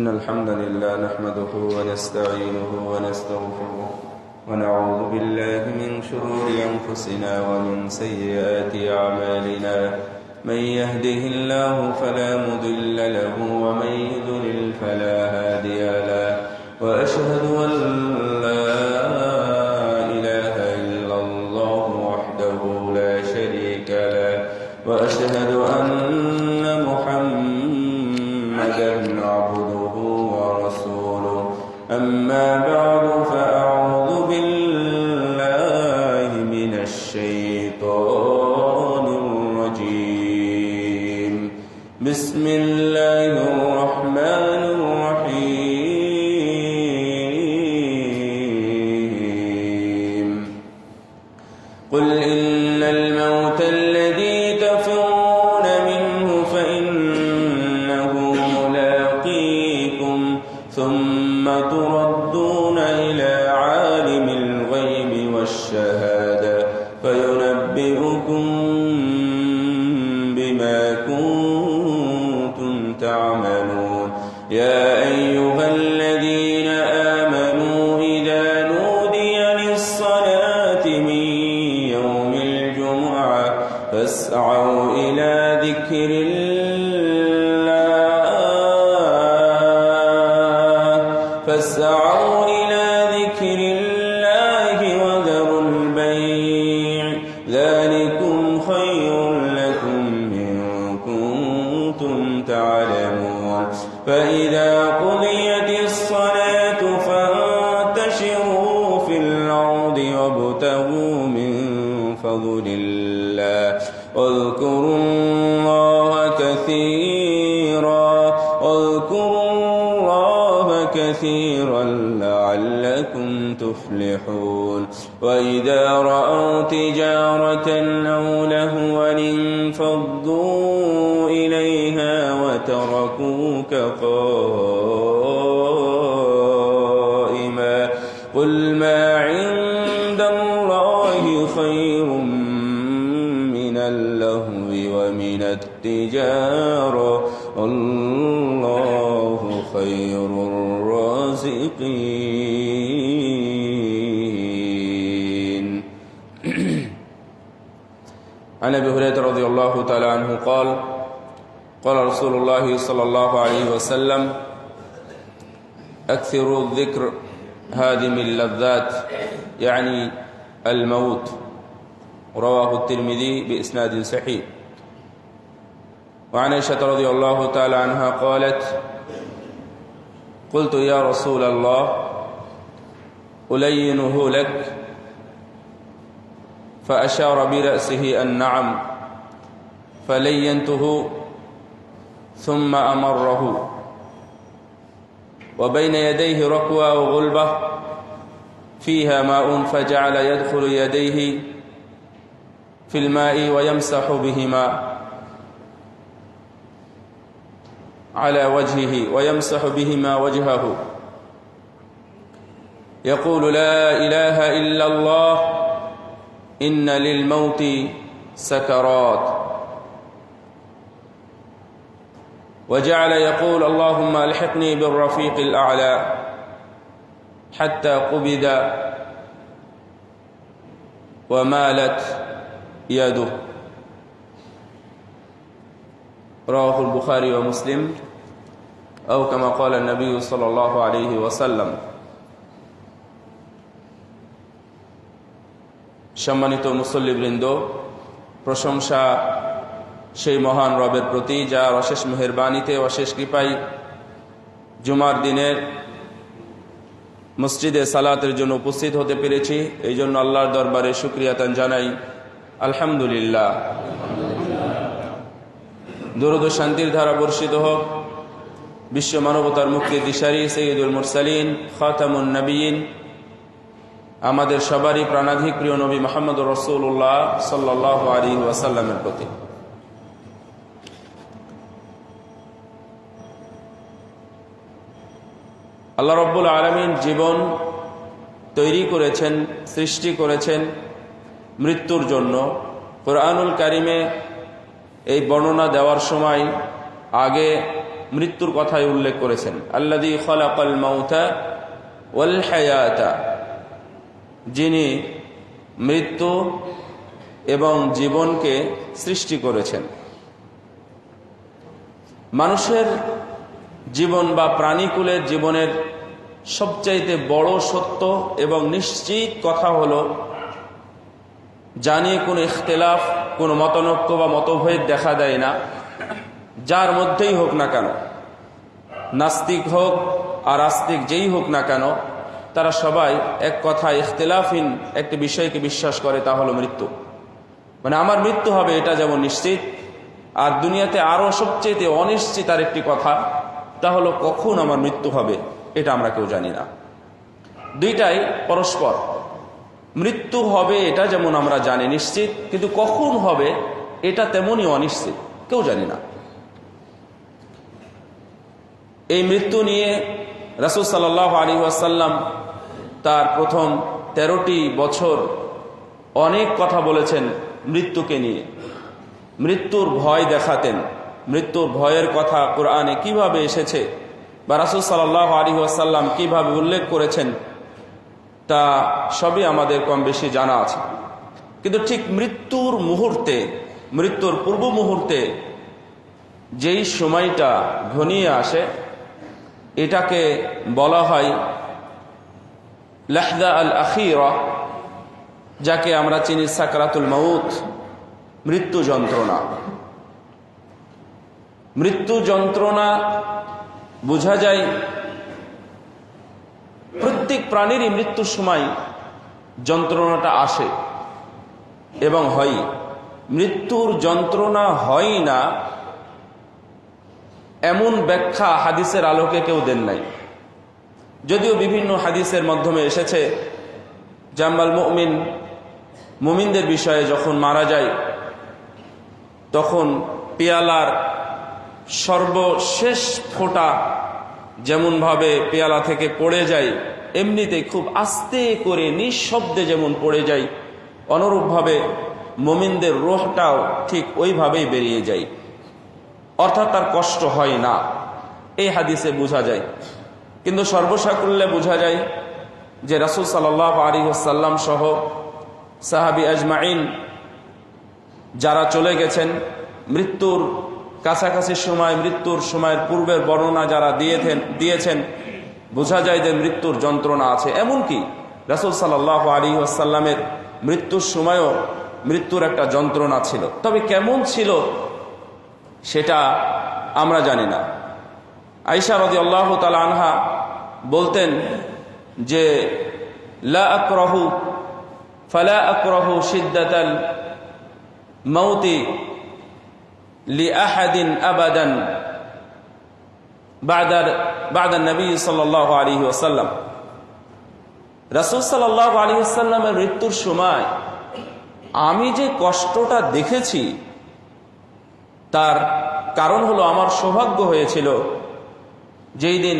إن الحمد لله نحمده ونستعينه ونستغفره ونعوذ بالله من شرور أنفسنا ومن سيئات أعمالنا من يهده الله فلا مضل له ومن يضلل فلا هادي له وأشهد أن لا إله إلا الله وحده لا شريك له وأشهد أن محمدا عبده ورسوله أما بعد فأعوذ بالله من الشيطان الرجيم بسم الله الرحمن الرحيم قل إن الموت الذي تفرون منه فإنه ملاقيكم ثم تردون إلى عالم الغيب والشهادة فينبئكم بما كنتم تعملون يا أيها الذين آمنوا إذا نودي للصلاة من يوم الجمعة فاسعوا إلى ذكر الله وذروا البيع ذلكم خير لكم إن كنتم تعلمون فإذا قضيت الصلاة فانتشروا في الأرض وابتغوا من فضل الله واذكروا الله كثيرا لعلكم تفلحون وإذا رأوا تجارة أو لهوا انفضوا إليها وتركوك قائما قل ما عند الله خير من اللهو ومن التجارة الله خير الرازقين عن أبي هريرة رضي الله تعالى عنه قال قال رسول الله صلى الله عليه وسلم أكثروا الذكر هادم اللذات يعني الموت رواه الترمذي بإسناد صحيح وعن عائشة رضي الله تعالى عنها قالت قلت يا رسول الله ألينه لك فأشار برأسه النعم فلينته ثم أمره وبين يديه ركوة وغلبة فيها ماء فجعل يدخل يديه في الماء ويمسح بهما على وجهه ويمسح بهما وجهه يقول لا إله إلا الله إن للموت سكرات وجعل يقول اللهم ألحقني بالرفيق الأعلى حتى قبض ومالت يده رواه البخاري ومسلم أو كما قال النبي صلى الله عليه وسلم সম্মানিত মুসল্লিবৃন্দ প্রশংসা সেই মহান রবের প্রতি যার অশেষ মেহেরবানিতে অশেষ কৃপায় জুমার দিনের মসজিদে সালাতের জন্য উপস্থিত হতে পেরেছি এই জন্য আল্লাহর দরবারে শুকরিয়া জানাই আলহামদুলিল্লাহ দরুদ ও শান্তির ধারা বর্ষিত হোক বিশ্ব মানবতার মুক্তির দিশারি সৈয়দুল মুরসালিন খাতামুন নবীন আমাদের সবারই প্রাণাধিক প্রিয় নবী মুহাম্মদুর রাসূলুল্লাহ সাল্লাল্লাহু আলাইহি ওয়াসাল্লামের প্রতি আল্লাহ রাব্বুল আলামিন জীবন তৈরি করেছেন সৃষ্টি করেছেন মৃত্যুর জন্য কোরআনুল কারিমে এই বর্ণনা দেওয়ার সময় আগে মৃত্যুর কথাই উল্লেখ করেছেন। আল্লাযী খালাকাল মাউতা ওয়াল হায়াতা, যিনি মৃত্যু এবং জীবনকে সৃষ্টি করেছেন। মানুষের জীবন বা প্রাণীকুলের জীবনের সবচাইতে বড় সত্য এবং নিশ্চিত কথা হলো, যা নিয়ে কোনো ইখতিলাফ, কোনো মতনৈক্য বা মতভেদ দেখা দেয় না, যার মধ্যেই হোক না কেন, নাস্তিক হোক আর আস্তিক যেই হোক না কেন, তারা সবাই এক কথা ইখতিলাফহীন একটি বিষয়কে বিশ্বাস করে, তা হলো মৃত্যু। মানে আমার মৃত্যু হবে এটা যেমন নিশ্চিত, আর দুনিয়াতে আরও সবচেয়ে অনিশ্চিত আর একটি কথা, তা হলো কখন আমার মৃত্যু হবে এটা আমরা কেউ জানি না। দুইটাই পরস্পর। মৃত্যু হবে এটা যেমন আমরা জানি নিশ্চিত, কিন্তু কখন হবে এটা তেমনই অনিশ্চিত, কেউ জানি না। এই মৃত্যু নিয়ে রাসূল সাল্লাল্লাহু আলাইহি ওয়াসাল্লাম তার প্রথম 13টি বছর অনেক কথা বলেছেন মৃত্যুকে নিয়ে। মৃত্যুর ভয় দেখাতেন, মৃত্যুর ভয়ের কথা কোরআনে কিভাবে এসেছে বা রাসূল সাল্লাল্লাহু আলাইহি ওয়াসাল্লাম কিভাবে উল্লেখ করেছেন তা সবই আমাদের কম বেশি জানা আছে। কিন্তু ঠিক মৃত্যুর মুহূর্তে, মৃত্যুর পূর্ব মুহূর্তে যেই সময়টা ঘনিয়ে আসে, এটাকে বলা হয় লাহদা আল আখিরা, যাকে আমরা চিনি সাকরাতুল মাউত, মৃত্যু যন্ত্রণা। মৃত্যু যন্ত্রণা বোঝা যায় প্রত্যেক প্রাণীরই মৃত্যুর সময় যন্ত্রণাটা আসে এবং হয়। মৃত্যুর যন্ত্রণা হয় না এমন ব্যাখ্যা হাদিসের আলোকে কেউ দেন নাই, যদিও বিভিন্ন হাদিসের মাধ্যমে এসেছে। জাম্মাল মুমিন, মুমিনদের বিষয়ে যখন মারা যায় তখন পেয়ালার সর্বশেষ ফোঁটা যেমনভাবে পেয়ালা থেকে পড়ে যায়, এমনিতে খুব আস্তে করে নিঃশব্দে যেমন পড়ে যায়, অনুরূপভাবে মুমিনদের রূহটাও ঠিক ওইভাবেই বেরিয়ে যায়, অর্থাৎ তার কষ্ট হয় না। এই হাদিসে বোঝা যায়। কিন্তু সর্বসাকুল্যে বোঝা যায় যে রাসূল সাল্লাল্লাহু আলাইহি ওয়াসাল্লাম সহ সাহাবী আজমাইন যারা চলে গেছেন, মৃত্যুর কাছাকাছি সময়, মৃত্যুর সময়ের পূর্বের বর্ণনা যারা দিয়েছেন, বোঝা যায় যে মৃত্যুর যন্ত্রণা আছে। এমনকি রাসূল সাল্লাল্লাহু আলাইহি ওয়াসাল্লামের মৃত্যুর সময়ও মৃত্যুর একটা যন্ত্রণা ছিল, তবে কেমন ছিল সেটা আমরা জানি না। আয়েশা রাদিয়াল্লাহু তাআলা আনহা বলতেন যে লা আক্রাহু ফালা আক্রাহু শিদ্দাতাল মাউতি লিআহাদিন আবাদান বা'দা নবী সাল্লাল্লাহু আলাইহি ওয়াসাল্লাম। রাসূল সাল্লাল্লাহু আলাইহি ওয়াসাল্লামের মৃত্যুর সময় আমি যে কষ্টটা দেখেছি তার কারণ হলো আমার সৌভাগ্য হয়েছিল যেই দিন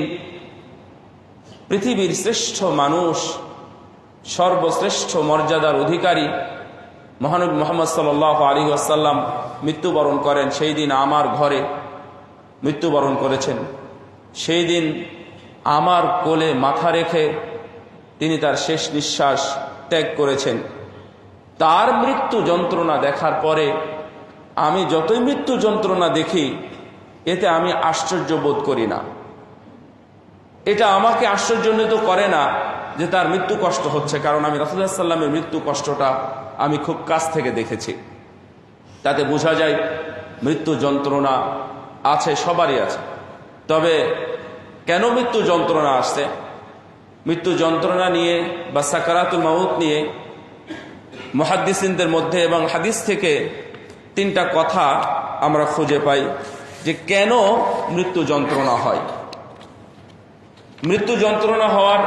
পৃথিবীর শ্রেষ্ঠ মানুষ, সর্বশ্রেষ্ঠ মর্যাদার অধিকারী মহানবী মুহাম্মদ সাল্লাল্লাহু আলাইহি ওয়াসাল্লাম মৃত্যুবরণ করেন। সেই দিন আমার ঘরে মৃত্যুবরণ করেছেন। সেই দিন আমার কোলে মাথা রেখে তিনি তার শেষ নিঃশ্বাস ত্যাগ করেছেন। তার মৃত্যু যন্ত্রণা দেখার পরে আমি যতই মৃত্যু যন্ত্রণা দেখি, এতে আমি আশ্চর্য বোধ করি না। এটা আমাকে আশ্চর্যান্বিত করে না যে তার মৃত্যু কষ্ট হচ্ছে, কারণ আমি রাসূলুল্লাহ সাল্লাল্লাহু আলাইহি ওয়াসাল্লামের মৃত্যু কষ্টটা আমি খুব কাছ থেকে দেখেছি। তাতে বোঝা যায় মৃত্যু যন্ত্রণা আছে, সবারই আছে। তবে কেন মৃত্যু যন্ত্রণা আসছে, মৃত্যু যন্ত্রণা নিয়ে বা সাকারাতুল মাউত নিয়ে মুহাদ্দিসিনদের মধ্যে এবং হাদিস থেকে 3টা কথা আমরা খুঁজে পাই যে কেন মৃত্যু যন্ত্রণা হয়। মৃত্যু যন্ত্রণা হওয়ার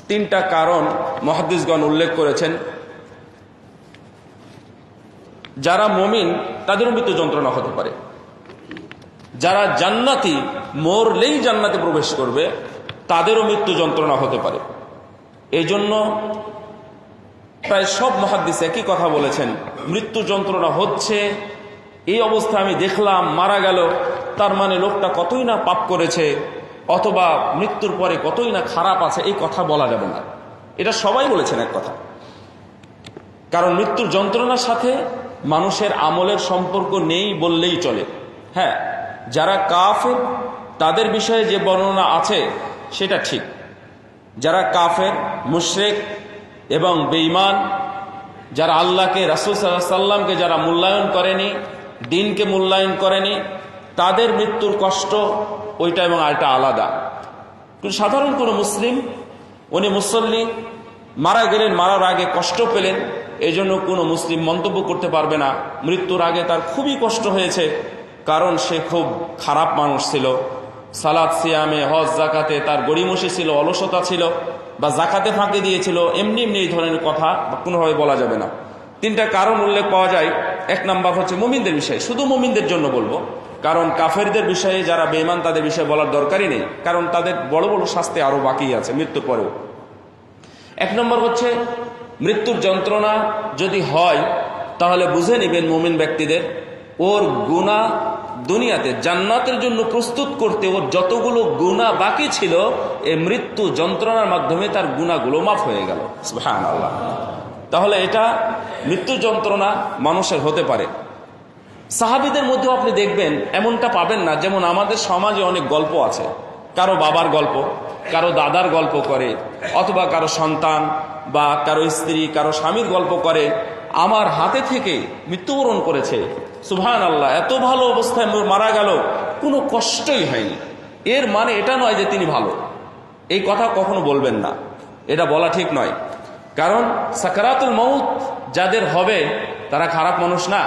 3টা কারণ মুহাদ্দিসগণ উল্লেখ করেছেন। যারা মুমিন তাদেরও মৃত্যু যন্ত্রণা হতে পারে। যারা জান্নাতি, মরলেই জান্নাতে প্রবেশ করবে, তাদেরও মৃত্যু যন্ত্রণা হতে পারে। এই জন্য প্রায় সব মুহাদ্দিস একই কথা বলেছেন, মৃত্যু যন্ত্রণা হচ্ছে, এই অবস্থা আমি দেখলাম, মারা গেল, তার মানে লোকটা কতই না পাপ করেছে, অথবা মৃত্যুর পরে কতই না খারাপ আছে, এই কথা বলা যাবে না। এটা সবাই বলেছেন এক কথা। কারণ মৃত্যুর যন্ত্রণার সাথে মানুষের আমলের সম্পর্ক নেই বললেই চলে। হ্যাঁ, যারা কাফের তাদের বিষয়ে যে বর্ণনা আছে সেটা ঠিক। যারা কাফের, মুশরিক এবং বেঈমান, যারা আল্লাহকে, রাসূল সাল্লাল্লাহু আলাইহি সাল্লামকে যারা মূল্যায়ন করেনি, দিনকে মূল্যায়ন করেনি, তাদের মৃত্যুর কষ্ট ওইটা এবং আরেকটা আলাদা। কিন্তু সাধারণ কোনো মুসলিম, উনি মুসল্লি, মারা গেলেন, মারার আগে কষ্ট পেলেন, এই জন্য কোনো মুসলিম মন্তব্য করতে পারবে না মৃত্যুর আগে তার খুবই কষ্ট হয়েছে, কারণ সে খুব খারাপ মানুষ ছিল, সালাত সিয়ামে হজ জাকাতে তার গড়িমসি ছিল, অলসতা ছিল, বা জাকাতে ফাঁকি দিয়েছিল, এমনি এমনি এই ধরনের কথা কোনোভাবে বলা যাবে না। তিনটা কারণ উল্লেখ পাওয়া যায়। এক নাম্বার হচ্ছে মুমিনদের বিষয়ে, শুধু মুমিনদের জন্য বলবো, কারণ কাফেরদের বিষয়ে যারা বেঈমান তাদের বিষয়ে বলার দরকারই নেই, কারণ তাদের বড় বড় শাস্তি আরো বাকি আছে মৃত্যুর পরেও। এক নম্বর হচ্ছে মৃত্যুর যন্ত্রণা যদি হয় তাহলে বুঝে নেবেন মুমিন ব্যক্তিদের, ওর গুনাহ দুনিয়াতে জান্নাতের জন্য প্রস্তুত করতে ওর যতগুলো গুনাহ বাকি ছিল, এই মৃত্যু যন্ত্রণার মাধ্যমে তার গুনাহগুলো মাফ হয়ে গেল। সুবহানাল্লাহ। তাহলে এটা মৃত্যু যন্ত্রণা মানুষের হতে পারে। সাহাবীদের মধ্যেও আপনি দেখবেন এমনটা পাবেন না, যেমন আমাদের সমাজে অনেক গল্প আছে, কারো বাবার গল্প, কারো দাদার গল্প করে, অথবা কারো সন্তান বা কারো স্ত্রী, কারো স্বামীর গল্প করে, আমার হাতে থেকে মৃত্যুবরণ করেছে, সুবহানাল্লাহ, এত ভালো অবস্থায় মারা গেল, কোনো কষ্টই হয়নি। এর মানে এটা নয় যে তিনি ভালো, এই কথা কখনো বলবেন না, এটা বলা ঠিক নয়। কারণ সাকারাতুল মউত যাদের হবে তারা খারাপ মানুষ না,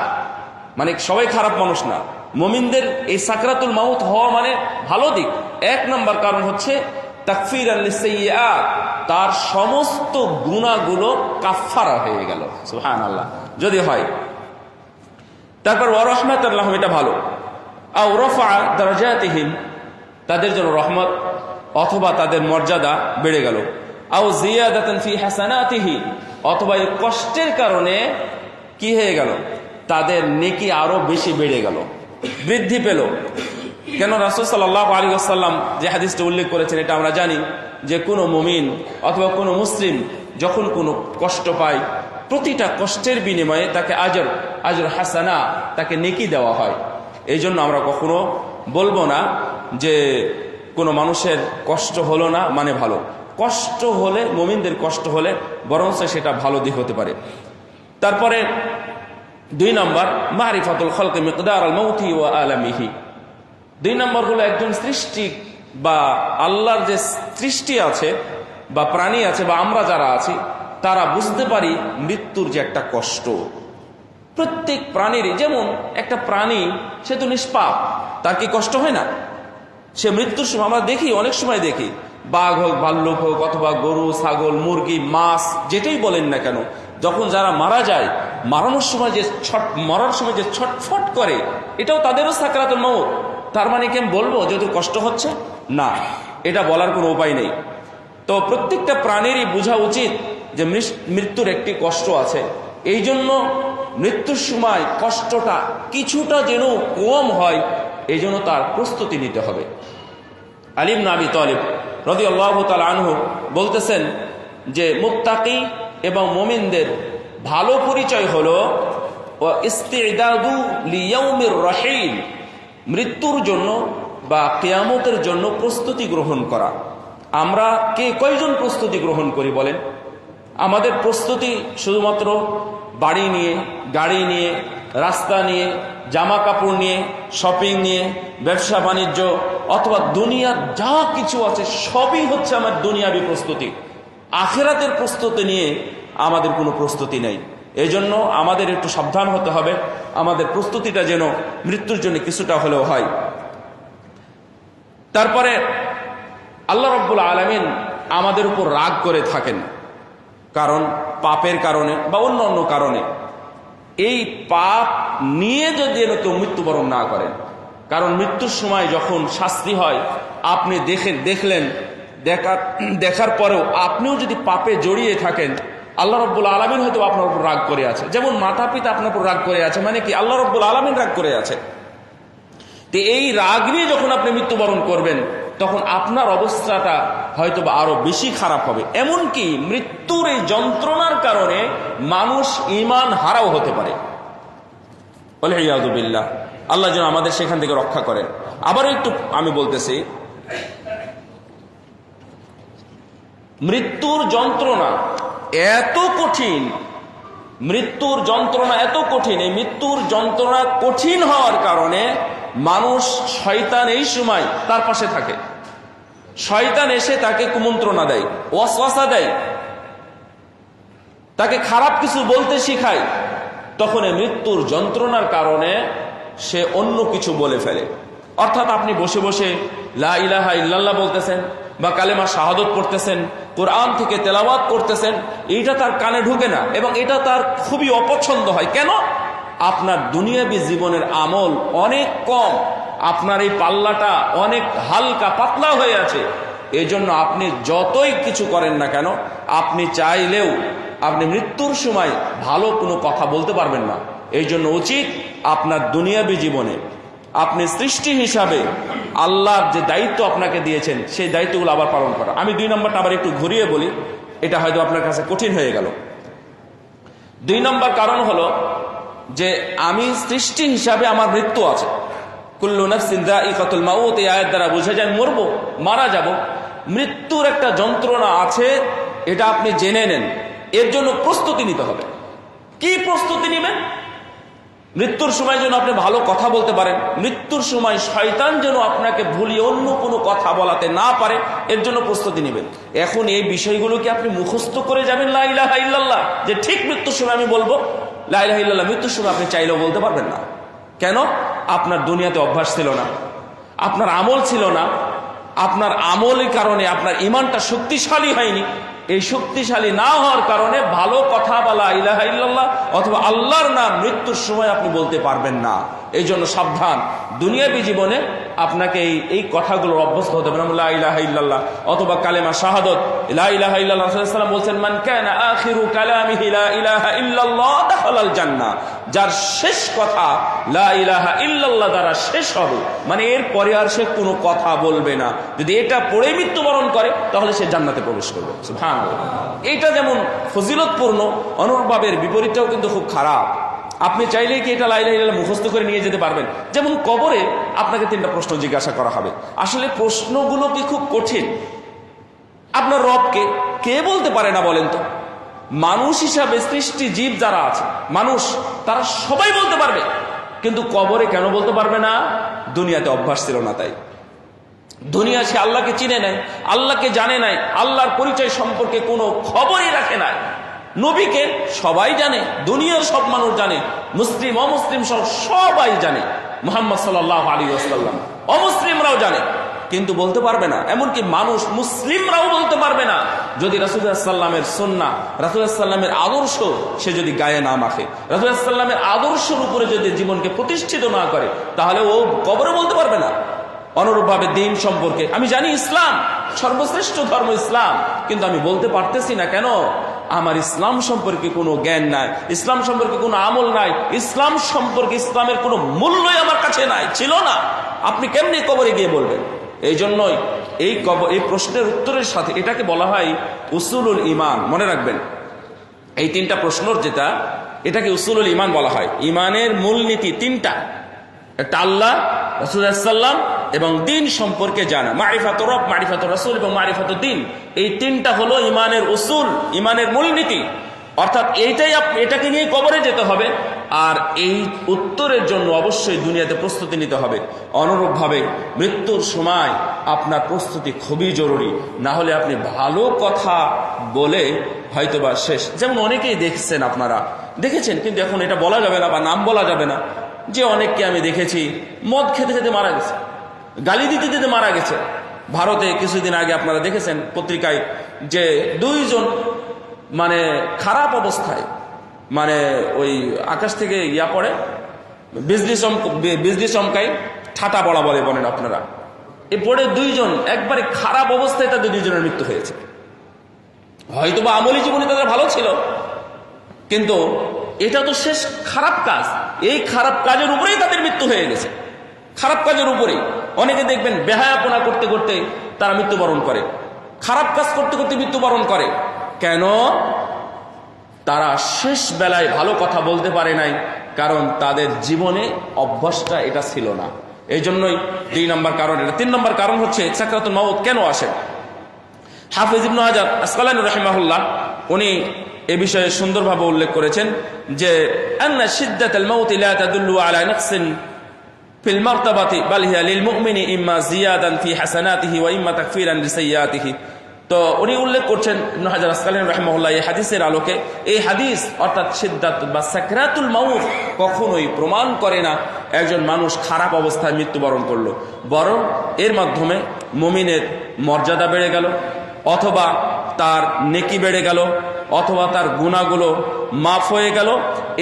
মানে সবাই খারাপ মানুষ না। মুমিনদের এই সাকরাতুল মাউত হওয়া মানে ভালো দিক। এক নম্বর কারণ হচ্ছে তাকফীরান লিসাইয়্যাত, তার সমস্ত গুনাহগুলো কাফফারা হয়ে গেল, সুবহানাল্লাহ, যদি হয়। তারপর ওয়া রাহমাতুল লাহুম, এটা ভালো। আও রাফা দারাজাতিহিম, তাদের জন্য রহমত অথবা তাদের মর্যাদা বেড়ে গেল। আও জিয়াদাতান ফি হাসানাতিহি, অথবা এই কষ্টের কারণে কি হয়ে গেল, তাদের নেকি আরো বেশি বেড়ে গেল, বৃদ্ধি পেল। কেন রাসূল সাল্লাল্লাহু আলাইহি ওয়াসাল্লাম যে হাদিসটা উল্লেখ করেছেন, এটা আমরা জানি যে কোনো মুমিন অথবা কোনো মুসলিম যখন কোনো কষ্ট পায়, প্রতিটা কষ্টের বিনিময়ে তাকে আজর হাসানা, তাকে নেকি দেওয়া হয়। এই জন্য আমরা কখনো বলবো না যে কোনো মানুষের কষ্ট হলো না মানে ভালো। কষ্ট হলে, মুমিনদের কষ্ট হলে বরং সেটা ভালো দিক হতে পারে। তারপরে দুই নম্বর মারিফাতুল খালকি মিকদার আল মাউতি ওয়া আলামিহি। দুই নম্বর হলো একজন সৃষ্টি বা আল্লাহর যে সৃষ্টি আছে বা প্রাণী আছে বা আমরা যারা আছি, তারা বুঝতে পারি মৃত্যুর যে একটা কষ্ট। প্রত্যেক প্রাণীরই, যেমন একটা প্রাণী সে তো নিষ্পাপ, তার কি কষ্ট হয় না? সে মৃত্যুর সময় আমরা দেখি, অনেক সময় দেখি, বাঘ হোক, ভাল্লুক হোক, অথবা গরু, ছাগল, মুরগি, মাছ, যেটাই বলেন না কেন, যখন যারা মারা যায়, মরার সময় যে ছটফট করে, এটাও তাদেরও সাকরাতুল মউত। তার মানে কি আমি বলবো যে ওদের কষ্ট হচ্ছে না? এটা বলার কোনো উপায় নেই। তো প্রত্যেকটা প্রাণীরই বোঝা উচিত যে মৃত্যুর একটি কষ্ট আছে। এই জন্য মৃত্যুর সময় কষ্টটা কিছুটা যেন কম হয়, এই জন্য তার প্রস্তুতি নিতে হবে। আলী ইবনে আবি তালিব রাদিয়াল্লাহু তাআলা আনহু বলতেছেন যে মুত্তাকি এবং মুমিনদের ভালো পরিচয় হলো ইস্তিদাদু লিয়াউমির রাহিল, মৃত্যুর জন্য বা কিয়ামতের জন্য প্রস্তুতি গ্রহণ করা। আমরা কয়জন প্রস্তুতি গ্রহণ করি বলেন? আমাদের প্রস্তুতি শুধুমাত্র বাড়ি নিয়ে, গাড়ি নিয়ে, রাস্তা নিয়ে, জামা কাপড় নিয়ে, শপিং নিয়ে, ব্যবসা বাণিজ্য, অথবা দুনিয়ার যা কিছু আছে সবই হচ্ছে আমার দুনিয়াবি প্রস্তুতি। আখিরাতের প্রস্তুতি নিয়ে আমাদের কোনো প্রস্তুতি নেই। এই জন্য আমাদের একটু সাবধান হতে হবে, আমাদের প্রস্তুতিটা যেন মৃত্যুর জন্য কিছুটা হলেও হয়। তারপরে আল্লাহ রাব্বুল আলামিন আমাদের উপর রাগ করে থাকেন, কারণ পাপের কারণে বা অন্য অন্য কারণে। এই পাপ নিয়ে যদি কেউ মৃত্যুবরণ না করেন, কারণ মৃত্যুর সময় যখন শাস্তি হয়, আপনি দেখলেন, দেখার পরেও আপনিও যদি পাপে জড়িয়ে থাকেন, আল্লাহ রাব্বুল আলামিন হয়তো আপনার উপর রাগ করে আছে। যেমন মাতা পিতা আপনার উপর রাগ করে আছে, মানে কি আল্লাহ রাব্বুল আলামিন রাগ করে আছে। তো এই রাগ নিয়ে যখন আপনি মৃত্যুবরণ করবেন তখন আপনার অবস্থাটা হয়তো বা আরো বেশি খারাপ হবে। এমনকি মৃত্যুর এই যন্ত্রণার কারণে মানুষ ঈমান হারাও হতে পারে। ওয়ালিয়াযু বিল্লাহ, আল্লাহ যেন আমাদের সেখান থেকে রক্ষা করেন। আবারও একটু আমি বলতেছি, মৃত্যুর যন্ত্রণা এত কঠিন, মৃত্যুর যন্ত্রণা এত কঠিন, এই মৃত্যুর যন্ত্রণা কঠিন হওয়ার কারণে মানুষ, শয়তান এই সময় তার পাশে থাকে। শয়তান এসে তাকে কুমন্ত্রণা দেয়, ওয়াসওয়াসা দেয়, তাকে খারাপ কিছু বলতে শিখায়। তখন এই মৃত্যুর যন্ত্রণার কারণে সে অন্য কিছু বলে ফেলে। অর্থাৎ আপনি বসে বসে লা ইলাহা ইল্লাল্লাহ বলতেছেন বা কালেমা শাহাদত পড়তেছেন, কোরআন থেকে তেলাওয়াত করতেছেন, এইটা তার কানে ঢুকে না এবং এটা তার খুবই অপছন্দ হয়। কেন? আপনার দুনিয়াবী জীবনের আমল অনেক কম, আপনার এই পাল্লাটা অনেক হালকা পাতলা হয়ে আছে। এই জন্য আপনি যতই কিছু করেন না কেন, আপনি চাইলেও আপনি মৃত্যুর সময় ভালো কোনো কথা বলতে পারবেন না। এই জন্য উচিত আপনার দুনিয়াবী জীবনে আপনি সৃষ্টি হিসাবে আল্লাহর যে দায়িত্ব আপনাকে দিয়েছেন সেই দায়িত্বগুলো আবার পালন করা। আমি 2 নম্বরটা আবার একটু ঘুরিয়ে বলি, এটা হয়তো আপনার কাছে কঠিন হয়ে গেল। 2 নম্বর কারণ হলো যে আমি সৃষ্টি হিসাবে আমার মৃত্যু আছে। কুল্লু নাফসিন যায়িকাতুল মাউত, এই আয়াত দ্বারা বোঝা যায় মরবো, মারা যাব। মৃত্যুর একটা যন্ত্রণা আছে, এটা আপনি জেনে নেন। এর জন্য প্রস্তুতি নিতে হবে। কি প্রস্তুতি নেবেন? মৃত্যুর সময় যেন আপনি ভালো কথা বলতে পারেন, মৃত্যুর সময় শয়তান যেন আপনাকে ভুলিয়ে অন্য কোনো কথা বলাতে না পারে, এর জন্য প্রস্তুতি নেবেন। এখন এই বিষয়গুলো কি আপনি মুখস্থ করে যাবেন লা ইলাহা ইল্লাল্লাহ, যে ঠিক মৃত্যুর সময় আমি বলবো লা ইলাহা ইল্লাল্লাহ? মৃত্যুর সময় আপনি চাইলেও বলতে পারবেন না। কেন? আপনার দুনিয়াতে অভ্যাস ছিল না, আপনার আমল ছিল না, আপনার আমলের কারণে আপনার ঈমানটা শক্তিশালী হয়নি। এই শক্তিশালী না হওয়ার কারণে ভালো কথা বলা ইলাহা ইল্লাল্লাহ অথবা আল্লাহর নাম মৃত্যুর সময় আপনি বলতে পারবেন না। এই জন্য সাবধান, দুনিয়াবী জীবনে আপনাকে এই কথাগুলোর অভ্যস্ত হতে হবে। লা ইলাহা ইল্লাল্লাহ অথবা কালেমা শাহাদত, লা ইলাহা ইল্লাল্লাহ। রাসূলুল্লাহ সাল্লাল্লাহু আলাইহি ওয়াসাল্লাম বলেছেন, মান কানা আখিরু কালামিহি লা ইলাহা ইল্লাল্লাহ দাখালাল জান্নাহ। যার শেষ কথা লা ইলাহা ইল্লাল্লাহ দ্বারা শেষ হবে, মানে এর পরে আর সে কোনো কথা বলবে না। যদি এটা পড়ে মৃত্যুবরণ করে তাহলে সে জান্নাতে প্রবেশ করবে। সুবহানাল্লাহ। এইটা যেমন ফজিলতপূর্ণ, অনুরূপভাবে এর বিপরীতটাও কিন্তু খুব খারাপ। আপনি চাইলেই কি এটা লা ইলাহা ইল্লাল্লাহ মুখস্থ করে নিয়ে যেতে পারবেন? যেমন কবরে আপনাকে 3টা প্রশ্ন জিজ্ঞাসা করা হবে। আসলে প্রশ্নগুলো কি খুব কঠিন? আপনার রবকে কে বলতে পারে না বলেন তো? মানুষ হিসাবে সৃষ্টি জীব যারা আছে, মানুষ, তারা সবাই বলতে পারবে, কিন্তু কবরে কেন বলতে পারবে না? দুনিয়াতে অভ্যাস ছিল না। তাই দুনিয়া সে আল্লাহকে চিনে নাই, আল্লাহকে জানে নাই, আল্লাহর পরিচয় সম্পর্কে কোনো খবরই রাখে নাই। নবীকে সবাই জানে, দুনিয়ার সব মানুষ জানে, মুসলিম অমুসলিম সবাই জানে, মুহাম্মদ সাল্লাল্লাহু আলাইহি ওয়াসাল্লাম অমুসলিমরাও জানে, কিন্তু বলতে পারবে না। এমনকি মানুষ মুসলিমরাও বলতে পারবে না যদি রাসূলুল্লাহ সাল্লামের সুন্নাহ, রাসূলুল্লাহ সাল্লামের আদর্শ সে যদি গায়ে না মাখে, রাসূলুল্লাহ সাল্লামের আদর্শের উপরে যদি জীবনকে প্রতিষ্ঠিত না করে, তাহলে ও কবরে বলতে পারবে না। অনুরূপভাবে দিন সম্পর্কে আমি জানি ইসলাম সর্বশ্রেষ্ঠ ধর্ম ইসলাম, কিন্তু আমি বলতে পারতেছি না। কেন? আমার ইসলাম সম্পর্কে কোনো জ্ঞান নাই, ইসলাম সম্পর্কে কোনো আমল নাই, ইসলাম সম্পর্কে ইসলামের কোনো মূল্যই আমার কাছে নাই, ছিল না। আপনি কেমনি কবরে গিয়ে বলবেন? এই জন্যই এই প্রশ্নের উত্তরের সাথে এটাকে বলা হয় উসুলুল ঈমান। মনে রাখবেন, এই 3টা প্রশ্নর যেটা, এটাকে উসুলুল ঈমান বলা হয়। ঈমানের মূলনীতি 3টা, একটা আল্লাহ, রাসূলুল্লাহ সাল্লাম এবং দিন সম্পর্কে জানা, মারিফাতুর রব, মারিফাতুর রাসূল এবং মারিফাতুদ দ্বীন। এই 3টা হলো ঈমানের উসুল, ঈমানের মূলনীতি। অর্থাৎ এটাকে নিয়ে কবরে যেতে হবে। আর এই উত্তরের জন্য অবশ্যই দুনিয়াতে প্রস্তুতি নিতে হবে। অনুরূপভাবে মৃত্যুর সময় আপনার প্রস্তুতি খুবই জরুরি, না হলে আপনি ভালো কথা বলে হয়তোবা শেষ। যেমন অনেকেই দেখছেন, আপনারা দেখেছেন, কিন্তু এখন এটা বলা যাবে না বা নাম বলা যাবে না, যে অনেককে আমি দেখেছি মদ খেতে খেতে মারা গেছে, গালি দিতে দিতে মারা গেছে। ভারতে কিছুদিন আগে আপনারা দেখেছেন পত্রিকায় যে 2 জন মানে খারাপ অবস্থায়, মানে ওই আকাশ থেকে পড়ে, বিজলি চমকাই, ঠাটা বলা বলেন আপনারা, এ পড়ে 2 জন একবারে খারাপ অবস্থায়, তাদের 2 জনের মৃত্যু হয়েছে। হয়তোবা আমলি জীবনে তাদের ভালো ছিল, কিন্তু এটা তো শেষ খারাপ কাজ, এই খারাপ কাজের উপরেই তাদের মৃত্যু হয়ে গেছে। খারাপ কাজের উপরেই। অনেকে দেখবেন বেহায়াপনা করতে করতে তারা মৃত্যুবরণ করে, খারাপ কাজ করতে করতে মৃত্যুবরণ করে। কেন? তারা শেষ বেলায় ভালো কথা বলতে পারে নাই, কারণ তাদের জীবনে অভ্যাসটা এটা ছিল না। এই জন্যই 2 নম্বর কারণ এটা। 3 নম্বর কারণ হচ্ছে সাকরাতুল মাউত কেন আসে। হাফেজ ইবনে হাজার আসকালানী রাহিমাহুল্লাহ উনি এ বিষয়ে সুন্দরভাবে উল্লেখ করেছেন যে আন্না শিদ্দাতুল মাউত লা তাদুল্লু আলা নাকসিন ফিল মারতাবাতি বাল হিয়া লিল মুমিনি ইম্মা জিয়াদান ফি হাসানাতিহি ওয়া ইম্মা তাকফিরান লিসাইয়্যাতিহি। তো উনি উল্লেখ করছেন ইবনে হাজার আসকালানী রাহিমাহুল্লাহ এই হাদিসের আলোকে, এই হাদিস অর্থাৎ শিদ্দাত বা সাকরাতুল মাউত কখনোই প্রমাণ করে না একজন মানুষ খারাপ অবস্থায় মৃত্যুবরণ করলো, বরং এর মাধ্যমে মুমিনের মর্যাদা বেড়ে গেল, অথবা তার নেকি বেড়ে গেল, অথবা তার গুনাহগুলো মাফ হয়ে গেল।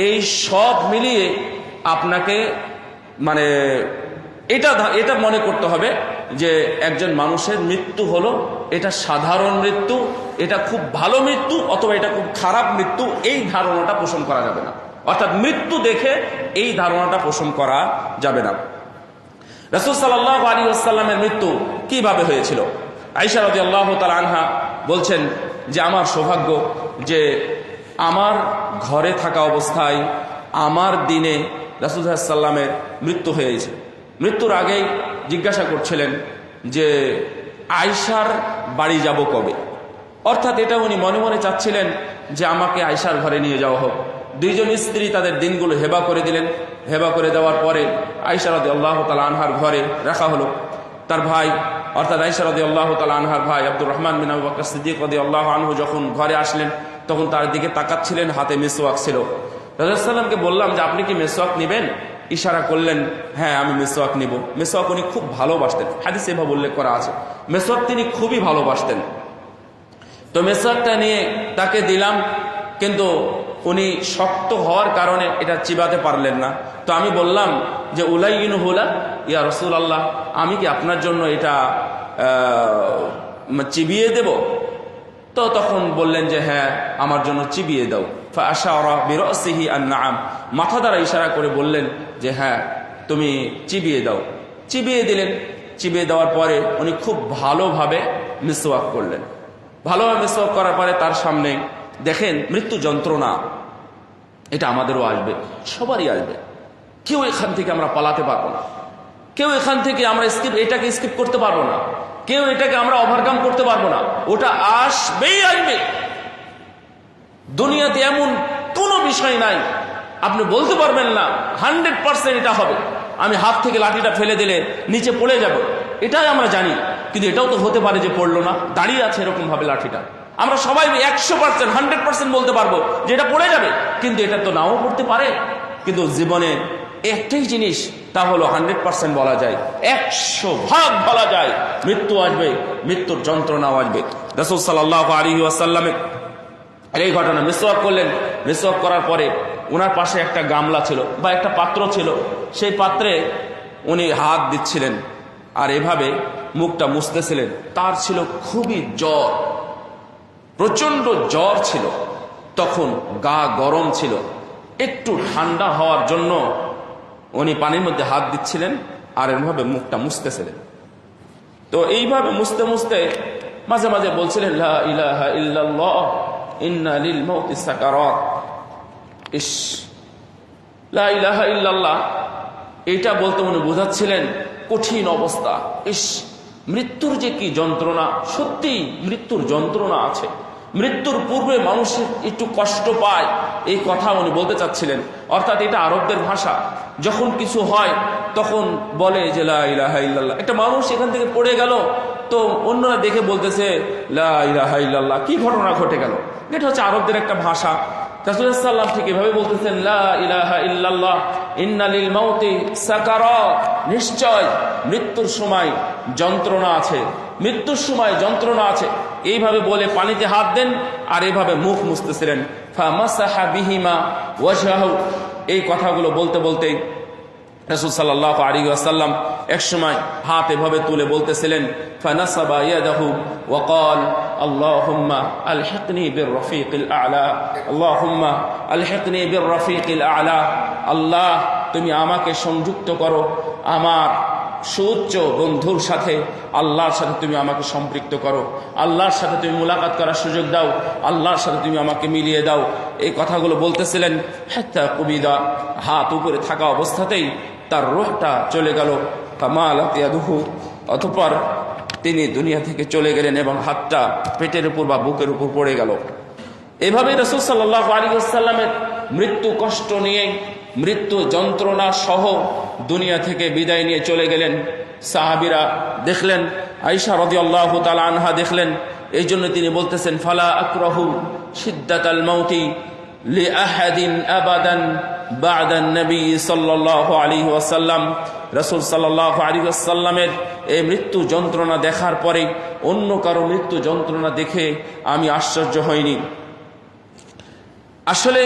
এই সব মিলিয়ে আপনাকে মানে এটা মনে করতে হবে যে একজন মানুষের মৃত্যু হলো এটা সাধারণ মৃত্যু, এটা খুব ভালো মৃত্যু অথবা এটা খুব খারাপ মৃত্যু, এই ধারণাটা পোষণ করা যাবে না। অর্থাৎ মৃত্যু দেখে এই ধারণাটা পোষণ করা যাবে না। রাসূল সাল্লাল্লাহু আলাইহি ওয়াসাল্লামের মৃত্যু কিভাবে হয়েছিল? আয়েশা রাদিয়াল্লাহু তাআলা আনহা বলছেন যে আমার সৌভাগ্য যে আমার ঘরে থাকা অবস্থায় আমার দিনে রাসূল সাল্লাল্লাহু আলাইহি ওয়াসাল্লামের মৃত্যু হয়েছে। মৃত্যুর আগেই জিজ্ঞাসা করছিলেন যে আয়েশার বাড়ি যাব কবে, অর্থাৎ এটা উনি মনে মনে চাচ্ছিলেন যে আমাকে আয়েশার ঘরে নিয়ে যাওয়া হোক। 2 জন স্ত্রী তাদের দিনগুলো হেবা করে দিলেন। হেবা করে দেওয়ার পরে আয়েশা রাদিয়াল্লাহু তাআলা আনহার ঘরে রাখা হলো। তার ভাই অর্থাৎ আয়েশা রাদিয়াল্লাহু তাআলা আনহার ভাই আব্দুর রহমান বিন আবু বকর সিদ্দিক রাদিয়াল্লাহু আনহু যখন ঘরে আসলেন তখন তার দিকে তাকাচ্ছিলেন, হাতে মিসওয়াক ছিল। রাসূল সাল্লাল্লাহু আলাইহি ওয়াসাল্লামকে বললাম যে আপনি কি মিসওয়াক নেবেন? ইশারা করলেন হ্যাঁ আমি মিসওয়াক নিব। মিসওয়াক উনি খুব ভালোবাসতেন, হাদিসে এভাবে উল্লেখ করা আছে মিসওয়াক তিনি খুবই ভালোবাসতেন। তো মিসওয়াকটা নিয়ে তাকে দিলাম, কিন্তু উনি শক্ত হওয়ার কারণে এটা চিবাতে পারলেন না। তো আমি বললাম যে উলাইয়িনু হুলা ইয়া রাসূলুল্লাহ, আমি কি আপনার জন্য এটা চিবিয়ে দেব? তো তখন বললেন যে হ্যাঁ আমার জন্য চিবিয়ে দাও। ফাআশারা বিরাসিহি আন-নাআম, মাথা দ্বারা ইশারা করে বললেন যে হ্যাঁ তুমি চিবিয়ে দাও। চিবিয়ে দিলেন। চিবিয়ে দেওয়ার পরে উনি খুব ভালোভাবে মিসওয়াক করলেন। ভালোভাবে মিসওয়াক করার পরে তার সামনে দেখেন মৃত্যু যন্ত্রণা এটা আমাদেরও আসবে, সবারই আসবে। কেউ এখান থেকে আমরা পালাতে পারবো না, কেউ এখান থেকে আমরা এটাকে স্কিপ করতে পারবো না, কেউ এটাকে আমরা ওভারকাম করতে পারবো না। ওটা আসবেই আসবে। দুনিয়াতে এমন কোনো বিষয় নাই আপনি বলতে পারবেন না 100% এটা হবে। আমি হাত থেকে লাঠিটা ফেলে দিলে নিচে পড়ে যাব, এটাই আমরা জানি। কিন্তু এটাও তো হতে পারে যে পড়লো না, দাঁড়িয়ে আছে এরকম ভাবে লাঠিটা। আমরা সবাই 100% 100% বলতে পারবো যে এটা পড়ে যাবে, কিন্তু এটা তো নাও পড়তে পারে। কিন্তু জীবনে একটাই জিনিস, তা হলো 100% বলা যায়, 100% বলা যায় মৃত্যু আসবে, মৃত্যুর যন্ত্রণাও আসবে। রাসূল সাল্লাল্লাহু আলাইহি ওয়াসাল্লামের এই ঘটনা মিসওয়াক করলেন। মিসওয়াক করার পরে ওনার পাশে একটা গামলা ছিল বা একটা পাত্র ছিল, সেই পাত্রে উনি হাত দিচ্ছিলেন আর এভাবে মুখটা মুছতেছিলেন। তার ছিল খুবই জ্বর, প্রচন্ড জ্বর ছিল, তখন গা গরম ছিল। একটু ঠান্ডা হওয়ার জন্য উনি পানির মধ্যে হাত দিচ্ছিলেন আর এভাবে মুখটা মুছতেছিলেন। তো এইভাবে মুছতে মুছতে মাঝে মাঝে বলছিলেন লা ইলাহা ইল্লাল্লাহ ইন্না লিল মাউতি সাকারাত। ইস, লা ইলাহা ইল্লাল্লাহ এটা বলতে উনি বোঝাচ্ছিলেন কঠিন অবস্থা। ইস, মৃত্যুর যে কি যন্ত্রণা, সত্যি মৃত্যুর যন্ত্রণা আছে। মৃত্যুর পূর্বে মানুষ একটু কষ্ট পায়, এই কথা উনি বলতে চাচ্ছিলেন। অর্থাৎ এটা আরবদের ভাষা। যখন কিছু হয় তখন বলে যে লা ইলাহা ইল্লাল্লাহ। একটা মানুষ এখান থেকে পড়ে গেল, তো অন্যরা দেখে বলতেছে লা ইলাহা ইল্লাল্লাহ, কি ঘটনা ঘটে গেল। এটা হচ্ছে আরবদের একটা ভাষা। রাসূল সাল্লাল্লাহু আলাইহি ওয়াসাল্লাম ঠিক এভাবে বলতেছেন লা ইলাহা ইল্লাল্লাহ ইন্না লিল মাউতি সাকারাত, নিশ্চয় মৃত্যুর সময় যন্ত্রণা আছে, মৃত্যুর সময় যন্ত্রণা আছে। এইভাবে বলে পানিতে হাত দেন আর এইভাবে মুখ মুছতেছিলেন। ফামাসাহা বিহিমা ওয়াজহাহু, এই কথাগুলো বলতে বলতেই রাসূল সাল্লাল্লাহু আলাইহি ওয়াসাল্লাম একসময় হাত এভাবে তুলে বলতেছিলেন ফানাসাবা ইয়াদাহু ওয়া ক্বাল আল্লাহুম্মা আলহিকনি বির রফিকিল আ'লা, আল্লাহুম্মা আলহিকনি বির রফিকিল আ'লা। আল্লাহ তুমি আমাকে সংযুক্ত করো আমার সুউচ্চ বন্ধুর সাথে, আল্লাহর সাথে তুমি আমাকে সম্পৃক্ত করো, আল্লাহর সাথে তুমি মুলাকাত করার সুযোগ দাও, আল্লাহর সাথে তুমি আমাকে মিলিয়ে দাও। এই কথাগুলো বলতেছিলেন। হাত্তা কুবিদা, হাত উপরে থাকা অবস্থাতেই তার রূহটা চলে গেল। কামালাত ইয়াদুহু, অতঃপর তিনি দুনিয়া থেকে চলে গেলেন এবং হাতটা পেটের উপর বা বুকের উপর পড়ে গেল। এভাবে রাসূল সাল্লাল্লাহু আলাইহি ওয়াসাল্লামের মৃত্যু কষ্ট নিয়ে, মৃত্যু যন্ত্রণা সহ দুনিয়া থেকে বিদায় নিয়ে চলে গেলেন। সাহাবীরা দেখলেন, আয়েশা রাদিয়াল্লাহু তাআলা আনহা দেখলেন। এই জন্য তিনি বলতেছেন, ফালা আক্রাহু শিদ্দাতাল মাউতি লিআহাদিন আবাদান বা'দান নবী সাল্লাল্লাহু আলাইহি ওয়াসাল্লাম। রাসূল সাল্লাল্লাহু আলাইহি ওয়াসাল্লামের এই মৃত্যু যন্ত্রণা দেখার পরে অন্য কারো মৃত্যু যন্ত্রণা দেখে আমি আশ্চর্য হইনি। আসলে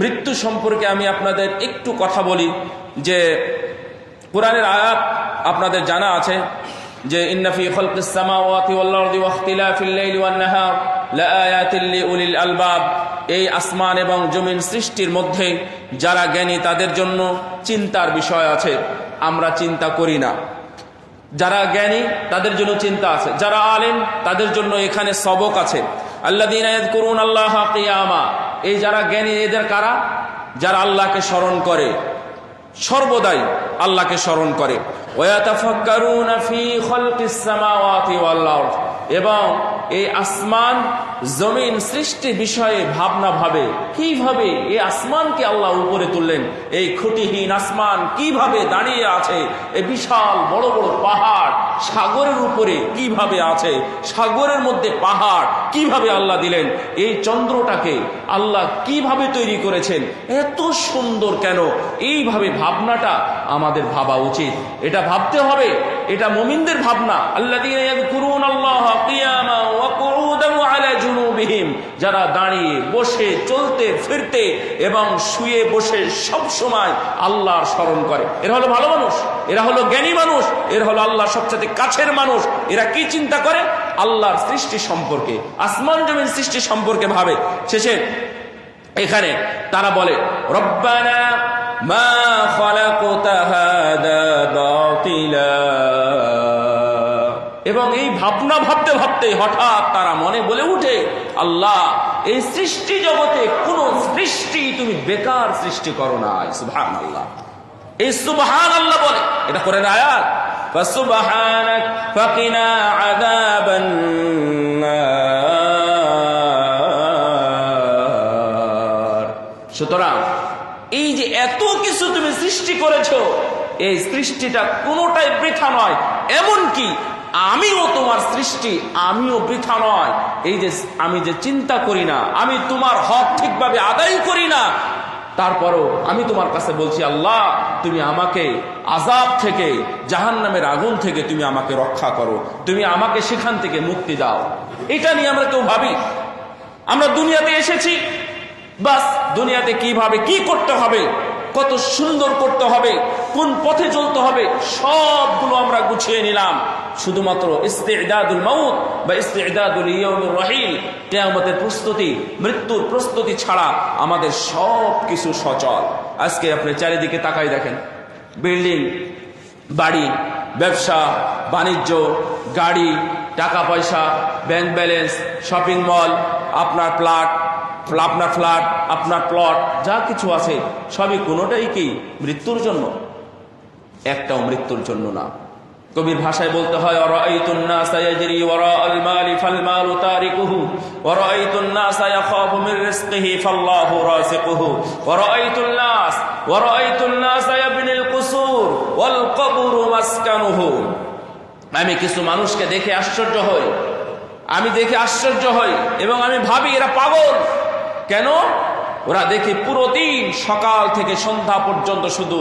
মৃত্যু সম্পর্কে আমি আপনাদের একটু কথা বলি যে কুরআনের আয়াত আপনাদের জানা আছে যে ইন্না ফি খালকিস সামাওয়াতি ওয়াল আরদি ওয়া ইখতিলাফিল লাইলি ওয়ান নাহার লাআয়াতিল লিউলিল আলবাব। এই আসমান এবং জমিন সৃষ্টির মধ্যে যারা জ্ঞানী তাদের জন্য চিন্তার বিষয় আছে। আমরা চিন্তা করি না। যারা জ্ঞানী তাদের জন্য চিন্তা আছে, যারা আলেম তাদের জন্য এখানে সবক আছে। আল্লাযীনা ইয়াযকুরুনাল্লাহা কিয়ামা, এই যারা জ্ঞানী এদের কারা? যারা আল্লাহকে স্মরণ করে, সর্বদাই আল্লাহকে স্মরণ করে। ওয়াতাফাক্কারুনা ফি খালকিস সামাওয়াতি ওয়াল আরদ, এবং এই আসমান জমিন সৃষ্টি বিষয়ে ভাবনা ভাবে। কিভাবে এই আসমানকে আল্লাহ উপরে তুললেন, এই খুঁটিহীন আসমান কিভাবে দাঁড়িয়ে আছে, এই বিশাল বড় বড় পাহাড় সাগরের উপরে কিভাবে আছে, সাগরের মধ্যে পাহাড় কিভাবে আল্লাহ দিলেন, এই চন্দ্রটাকে আল্লাহ কিভাবে তৈরি করেছেন, এত সুন্দর কেন? এইভাবে ভাবনাটা আমাদের ভাবা উচিত। এটা ভাবতে হবে, এটা মুমিনদের ভাবনা। আল্লাযীনা ইয়াযকুরুনাল্লাহা কিয়ামা ওয়া কুউদান ওয়া আলা জুনুবিহিম, যারা দাঁড়িয়ে বসে চলতে ফিরতে এবং শুয়ে বসে সব সময় আল্লাহর স্মরণ করে। এরা হলো ভালো মানুষ, এরা হলো জ্ঞানী মানুষ, এরা হলো আল্লাহর সবচেয়ে কাছের মানুষ। এরা কি চিন্তা করে? আল্লাহর সৃষ্টি সম্পর্কে, আসমান জমিন সৃষ্টি সম্পর্কে ভাবে। শেষে এখানে তারা বলে, রব্বানা মা খালাকতা হাদা বাতিলা, এবং এই ভাবনা ভাবতে ভাবতে হঠাৎ তারা মনে বলে উঠে, আল্লাহ এই সৃষ্টি জগতে কোন সৃষ্টি তুমি বেকার সৃষ্টি করো না। সুবহানাল্লাহ, এই সুবহানাল্লাহ বলে, এটা কোরআনের আয়াত। ফাসুবহানাক ফাকিনা আযাবান নার। সুতরাং এই যে এত কিছু তুমি সৃষ্টি করেছো, এই সৃষ্টিটা কোনোটাই বৃথা নয়। এমনকি আমিও তোমার সৃষ্টি, আমিও বৃথা নয়। এই যে আমি যে চিন্তা করি না, আমি তোমার হক ঠিকভাবে আদায় করি না, তারপরও আমি তোমার কাছে বলছি, আল্লাহ তুমি আমাকে আযাব থেকে, জাহান্নামের আগুন থেকে তুমি আমাকে রক্ষা করো, তুমি আমাকে সেখান থেকে মুক্তি দাও। এটা নিয়ে আমরা কেউ ভাবি? আমরা দুনিয়াতে এসেছি, বাস দুনিয়াতে কিভাবে কি করতে হবে, কত সুন্দর করতে হবে, কোন পথে চলতে হবে, সবগুলো আমরা গুছিয়ে নিলাম। শুধুমাত্র ইস্তিদাদুল মাউত বা ইস্তিদাদুল ইয়াউমির রাহিল, কিয়ামতের প্রস্তুতি, মৃত্যুর প্রস্তুতি ছাড়া আমাদের সব কিছু সচল। আজকে আপনি চারিদিকে তাকাই দেখেন, বিল্ডিং, বাড়ি, ব্যবসা বাণিজ্য, গাড়ি, টাকা পয়সা, ব্যাংক ব্যালেন্স, শপিং মল, আপনার ফ্ল্যাট, আপনার প্লট, যা কিছু আছে সবই কোনোটাই কি মৃত্যুর জন্য? একটাও মৃত্যুর জন্য না। কবির ভাষায় বলতে হয়, ওয়ারাআইতুন নাসা ইয়াজরি ওয়ারাআল মালি ফাল মালু তারিকুহু ওয়ারাআইতুন নাসা ইয়াখাফু মির রিজকিহি ফাল্লাহু রাযিকুহু ওয়ারাআইতুন নাসা ইয়াবনিল কুসুর ওয়াল কবরু মাসকানুহু। আমি কিছু মানুষকে দেখে আশ্চর্য হই, এবং আমি ভাবি এরা পাগল কেন? ওরা দেখি পুরো দিন সকাল থেকে সন্ধ্যা পর্যন্ত শুধু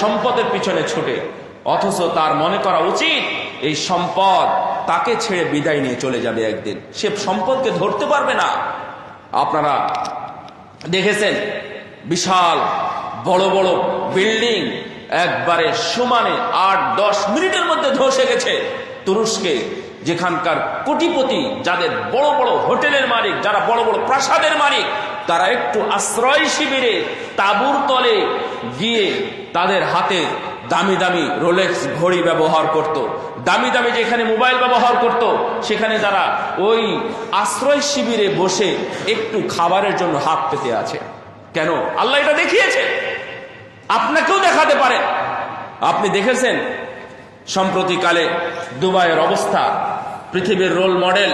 সম্পদের পিছনে ছোটে, অথচ তার মনে করা উচিত এই সম্পদ তাকে ছেড়ে বিদায় নিয়ে চলে যাবে একদিন, সে সম্পদকে ধরতে পারবে না। আপনারা দেখেছেন বিশাল বড় বড় বিল্ডিং একবারে সমানে 8-10 মিনিটের মধ্যে ধসে গেছে তুরস্কে, যেখানকার কোটিপতি, যাদের বড় বড় হোটেলের মালিক, যারা বড় বড় প্রাসাদের মালিক, তারা একটু আশ্রয় শিবিরে তাঁবুর তলে গিয়ে তাদের হাতে দামি দামি রোলেক্স ঘড়ি ব্যবহার করত, দামি দামি যেখানে মোবাইল ব্যবহার করত, সেখানে তারা ওই আশ্রয় শিবিরে বসে একটু খাবারের জন্য হাত পেতে আছে। কেন? আল্লাহ এটা দেখিয়েছে, আপনাকেও দেখাতে পারে। আপনি দেখেছেন সম্প্রতিকালে দুবাইয়ের অবস্থা, পৃথিবীর রোল মডেল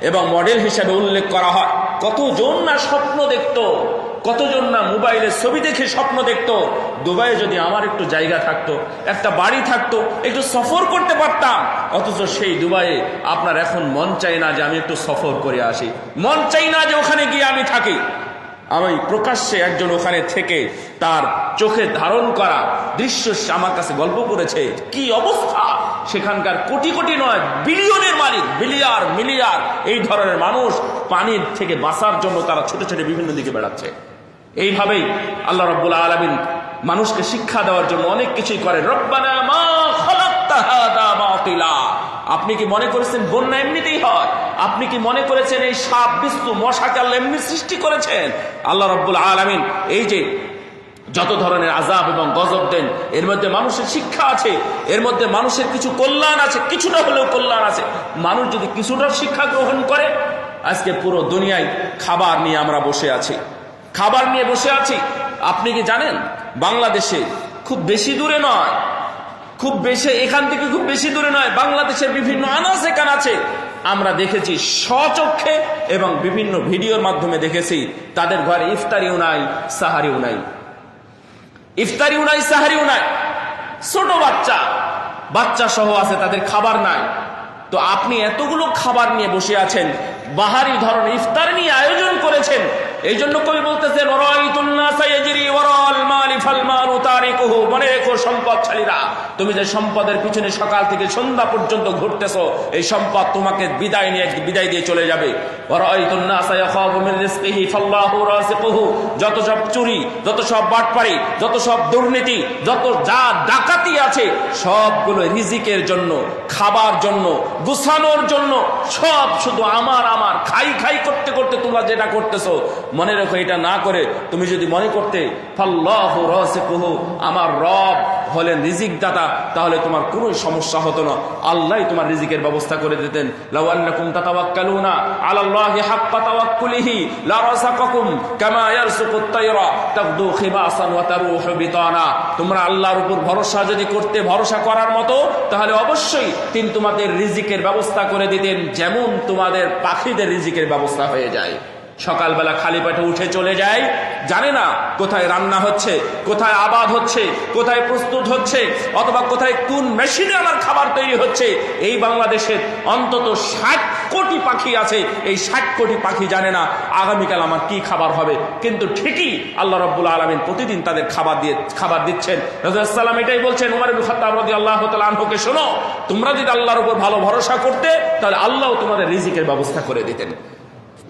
এবং মডেল হিসেবে উল্লেখ করা হয়। কতজন না স্বপ্ন দেখত, কতজন না মোবাইলের ছবি দেখে স্বপ্ন দেখত, দুবাইয়ে যদি আমার একটু জায়গা থাকতো, একটা বাড়ি থাকতো, একটু সফর করতে পারতাম। অথচ সেই দুবাইয়ে আপনার এখন মন চাই না যে আমি একটু সফর করে আসি, মন চাই না যে ওখানে গিয়ে আমি থাকি। আমি প্রকাশ্যে একজন ওখানে থেকে তার চোখে ধারণ করা দৃশ্য আমার কাছে গল্প করেছে, কি অবস্থা সেখানকার। কোটি কোটি নয়, বিলিয়নের মালিক, বিলিয়ার মিলিয়ার এই ধরনের মানুষ পানির থেকে বাঁচার জন্য তারা ছোট ছোট বিভিন্ন দিকে বেড়াচ্ছে। এইভাবেই আল্লাহ রাব্বুল আলামিন মানুষকে শিক্ষা দেওয়ার জন্য অনেক কিছুই করেন। রব্বানা মা খালাকতা হাযা বাতিলা। আপনি কি মনে করেছেন বন্যা এমনিতেই হয়? আপনি কি মনে করেছেন এই সাপ বিচ্ছু মশাকে আল্লাহ এমনি সৃষ্টি করেছেন? আল্লাহ রাব্বুল আলামিন এই যে যত ধরনের আযাব এবং গজব দেন, এর মধ্যে মানুষের শিক্ষা আছে, এর মধ্যে মানুষের কিছু কল্যাণ আছে, কিছুটা হলেও কল্যাণ আছে। মানুষ যদি কিছুটা শিক্ষা গ্রহণ করে, আজকে পুরো দুনিয়ায় খাবার নিয়ে আমরা বসে আছি, খাবার নিয়ে বসে আছি। আপনি কি জানেন বাংলাদেশে খুব বেশি দূরে নয়, খুব বেশি এখান থেকে খুব বেশি দূরে নয়, বাংলাদেশের বিভিন্ন আনাচে কানাচে আমরা দেখেছি স্বচক্ষে এবং বিভিন্ন ভিডিওর মাধ্যমে দেখেছি, তাদের ঘরে ইফতারিও নাই, সাহারিও নাই, ইফতারিও নাই, সাহারিও নাই। ছোট বাচ্চা, বাচ্চা সহ আছে, তাদের খাবার নাই। তো আপনি এতগুলো খাবার নিয়ে বসে আছেন, বাহারি ধরনের ইফতার নিয়ে আয়োজন করেছেন। এই জন্য কবি বলতেছেন, মনে রেখো সম্পদশালীরা, তুমি যে সম্পদের পিছনে সকাল থেকে সন্ধ্যা পর্যন্ত ঘুরতেছো, এই সম্পদ তোমাকে বিদায় দিয়ে চলে যাবে। যত সব চুরি, যত সব বাটপাড়ি, যত সব দুর্নীতি, যত যা ডাকাতি আছে, সবগুলো রিজিকের জন্য, খাবার জন্য, গুছানোর জন্য, সব শুধু আমার আমার খাই খাই করতে করতে তোমরা যেটা করতেছো। মনে রেখো, এটা না করে তুমি যদি মনে করতে ফাল্লাহু রাযিকুহু, আমার রব হলেন রিজিক দাতা, তাহলে তোমার কোনো সমস্যা হতো না, আল্লাহ তোমার রিজিকের ব্যবস্থা করে দিতেন। লাউ আন্নাকুম তাতাওয়াক্কালুনা আলাল্লাহি হাক্কা তাওয়াক্কুলিহি লারাযাকাকুম কামা ইয়ারযুকুত তায়রা তাগদু খিমাসান ওয়া তারুহু বিতানা। তোমরা আল্লাহর উপর ভরসা যদি করতে, ভরসা করার মতো, তাহলে অবশ্যই তিনি তোমাদের রিজিকের ব্যবস্থা করে দিতেন, যেমন তোমাদের পাখিদের রিজিকের ব্যবস্থা হয়ে যায়। সকালবেলা খালি পেটে উঠে চলে যায়, জানে না কোথায় রান্না হচ্ছে, কোথায় আবাদ হচ্ছে, কোথায় প্রস্তুত হচ্ছে, অথবা কোথায় কোন মেশিনে আমার খাবার তৈরি হচ্ছে। এই বাংলাদেশের অন্তত 60 কোটি পাখি আছে, এই 60 কোটি পাখি জানে না আগামীকাল আমার কি খাবার হবে। কিন্তু ঠিকই আল্লাহ রাব্বুল আলামিন প্রতিদিন তাদের খাবার দিচ্ছেন। রাসূলুল্লাহ সাল্লাল্লাহু আলাইহি ওয়াসাল্লাম এটাই বলছেন উমর ইবনে খাত্তাব রাদিয়াল্লাহু তাআলা আনহুকে, শোনো, তোমরা যদি আল্লাহর উপর ভালো ভরসা করতে, তাহলে আল্লাহ তোমাদের রিজিকের ব্যবস্থা করে দিতেন।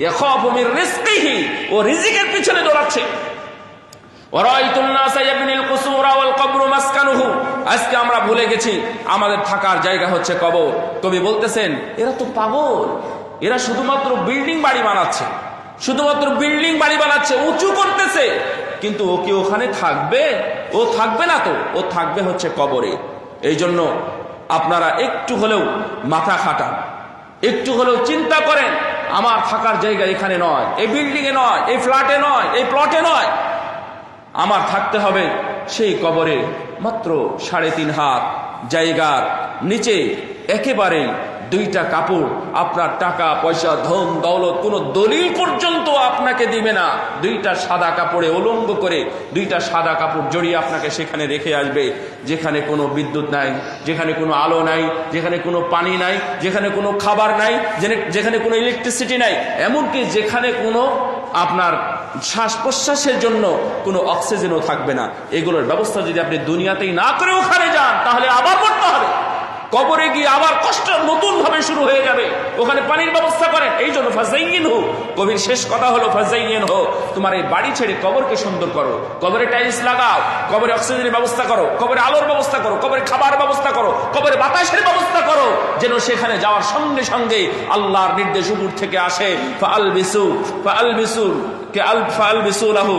ইয়াখাফু মির রিজকিহি, ও রিজিকের পিছনে দৌড়াচ্ছে। ওয়ারাইতুন নাসা ইয়াবনিল কুসুরা ওয়াল কবরু মাসকানুহু। আজকে আমরা ভুলে গেছি আমাদের থাকার জায়গা হচ্ছে কবর। কবি বলতেছেন, এরা তো পাগল, এরা শুধুমাত্র বিল্ডিং বাড়ি বানাচ্ছে, শুধুমাত্র বিল্ডিং বাড়ি বানাচ্ছে, উঁচু করতেছে, কিন্তু ও কি ওখানে থাকবে? ও থাকবে না তো, ও থাকবে হচ্ছে কবরে। এই জন্য আপনারা একটু হলেও মাথা খাটান, একটু হলেও চিন্তা করেন, আমার থাকার জায়গা এখানে নয়, এই বিল্ডিং এ নয়, এই ফ্ল্যাটে নয়, এই প্লটে নয়, আমার থাকতে হবে সেই কবরে মাত্র 3.5 হাত জায়গার নিচে, একেবারে 2টা কাপড়। আপনার টাকা পয়সা ধন দৌলত কোনো দলিল পর্যন্ত আপনাকে দিবে না। 2টা সাদা কাপড়ে উলঙ্গ করে 2টা সাদা কাপড় জড়িয়ে আপনাকে সেখানে রেখে আসবে, যেখানে কোনো বিদ্যুৎ নাই, যেখানে কোনো আলো নাই, যেখানে কোনো পানি নাই, যেখানে কোনো খাবার নাই, যেখানে কোনো ইলেকট্রিসিটি নাই, এমনকি যেখানে কোনো আপনার শ্বাস প্রশ্বাসের জন্য কোনো অক্সিজেনও থাকবে না। এগুলোর ব্যবস্থা যদি আপনি দুনিয়াতেই না করে ওখানে যান, তাহলে আবার করতে হবে। কবরে গিয়ে আবার কষ্ট নতুন ভাবে শুরু হয়ে যাবে। ওখানে পানির ব্যবস্থা করেন। এই জন্য ফাযাইয়িনহু, কবির শেষ কথা হলো ফাযাইয়িনহু, তোমার এই বাড়ি ছেড়ে কবরকে সুন্দর করো, কবরে টাইলস লাগাও, কবরে অক্সিজেনের ব্যবস্থা করো, কবরে আলোর ব্যবস্থা করো, কবরে খাবার ব্যবস্থা করো, কবরে বাতাসের ব্যবস্থা করো, যেন সেখানে যাওয়ার সঙ্গে সঙ্গে আল্লাহর নির্দেশ উপর থেকে আসে, ফাআলবিসু লাহু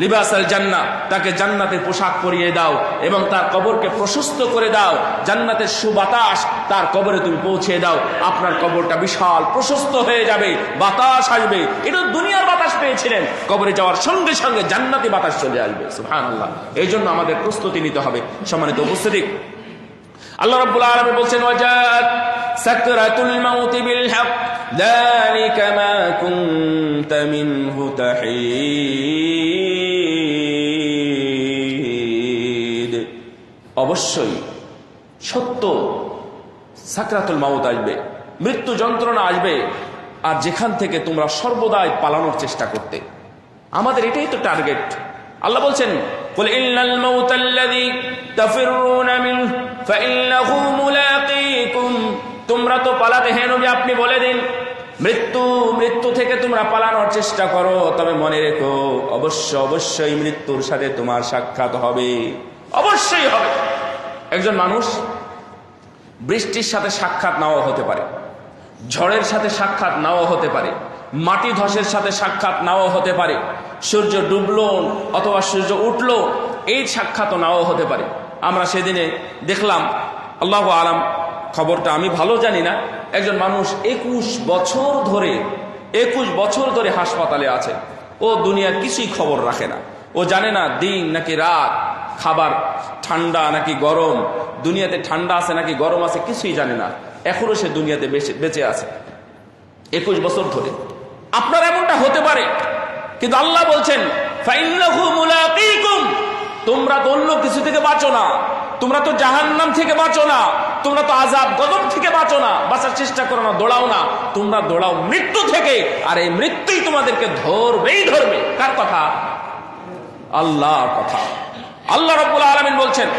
লিবাসাল জান্নাহ, তাকে জান্নাতের পোশাক পরিয়ে দাও এবং তার কবরকে প্রশস্ত করে দাও। জান্নাতের সুবাতাস তার কবরে তুমি পৌঁছে দাও, আপনার কবরটা বিশাল প্রশস্ত হয়ে যাবে, বাতাস আসবে। এটা দুনিয়ার বাতাস পেয়েছিলেন, কবরে যাওয়ার সঙ্গে সঙ্গে জান্নাতি বাতাস চলে আসবে। সুবহানাল্লাহ। এই জন্য আমাদের প্রস্তুতি নিতে হবে। সম্মানিত উপস্থিতি, আল্লাহ রাব্বুল আলামিন বলছেন, ওয়াজাত সাকরাতুল মাউতি বিল হক যালিকা মা কুনতা মিনহু তাহিদ। অবশ্যই সত্য সাকরাতুল মাউত আসবে, মৃত্যু যন্ত্রণা আসবে, আর যেখান থেকে তোমরা সর্বদাই পালানোর চেষ্টা করতে। আমাদের এটাই তো টার্গেট। আল্লাহ বলছেন, কুল ইন্নাল মাউতাল্লাযী তাফিরুনা মিনহু ফাইন্নাহু মুলাকীকুম। তোমরা তো পালাতে, হে নবী আপনি বলে দিন, মৃত্যু থেকে তোমরা পালানোর চেষ্টা করো, তবে মনে রেখো অবশ্যই মৃত্যুর সাথে তোমার সাক্ষাৎ হবে, অবশ্যই হবে। একজন মানুষ বৃষ্টির সাথে সাক্ষাৎ নাও হতে পারে, ঝড়ের সাথে সাক্ষাৎ নাও হতে পারে, মাটি ধসের সাথে সাক্ষাৎ নাও হতে পারে, সূর্য ডুবলো অথবা সূর্য উঠলো এই সাক্ষাৎও নাও হতে পারে। আমরা সেদিনে দেখলাম, আল্লাহু আলাম, খবরটা আমি ভালো জানি না, একজন মানুষ 21 বছর ধরে হাসপাতালে আছে। ও দুনিয়ার কিছুই খবর রাখে না, ও জানে না দিন নাকি রাত, খাবার ঠান্ডা নাকি গরম, দুনিয়াতে ঠান্ডা আছে নাকি গরম আছে কিছুই জানে না। এখনো সে দুনিয়াতে বেঁচে আছে 21 বছর ধরে। আপনার এমনটা হতে পারে, কিন্তু আল্লাহ বলছেন ফাইন্নাহু মুলাকীকুম। তোমরা তো অন্য কিছু থেকে বাঁচো না, তোমরা তো জাহান্নাম থেকে বাঁচো না, তোমরা তো আযাব গজব থেকে বাঁচো না, বাঁচার চেষ্টা করো না, দৌড়াও না, তোমরা দৌড়াও মৃত্যু থেকে। আর এই মৃত্যুই তোমাদেরকে ধরবেই ধরবে। কার কথা? আল্লাহর কথা। আল্লাহ রাব্বুল আলামিন বলছেন,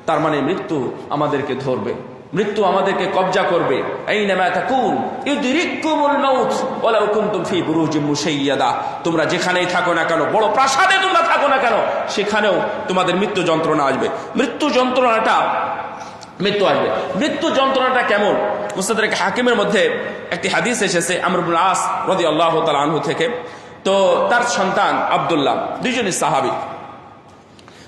তার মানে মৃত্যু আমাদেরকে ধরবে, মৃত্যু আমাদেরকে কবজা করবে। আইনামা তাকুন ইউদরিকুমুল মাউত ওয়ালাউ কুনতুম ফি বুরুজিম মুশাইয়াদা। তোমরা যেখানেই থাকো না কেন, বড় প্রাসাদে তোমরা থাকো না কেন, সেখানেও তোমাদের মৃত্যু যন্ত্রণা আসবে। মৃত্যু আসবে। মৃত্যু যন্ত্রণাটা কেমন? মুস্তাদরাক হাকিমের মধ্যে একটি হাদিস এসেছে আমর ইবনে আস রাদিয়াল্লাহু তাআলা আনহু থেকে। তো তার সন্তান আব্দুল্লাহ, দুইজনই সাহাবী।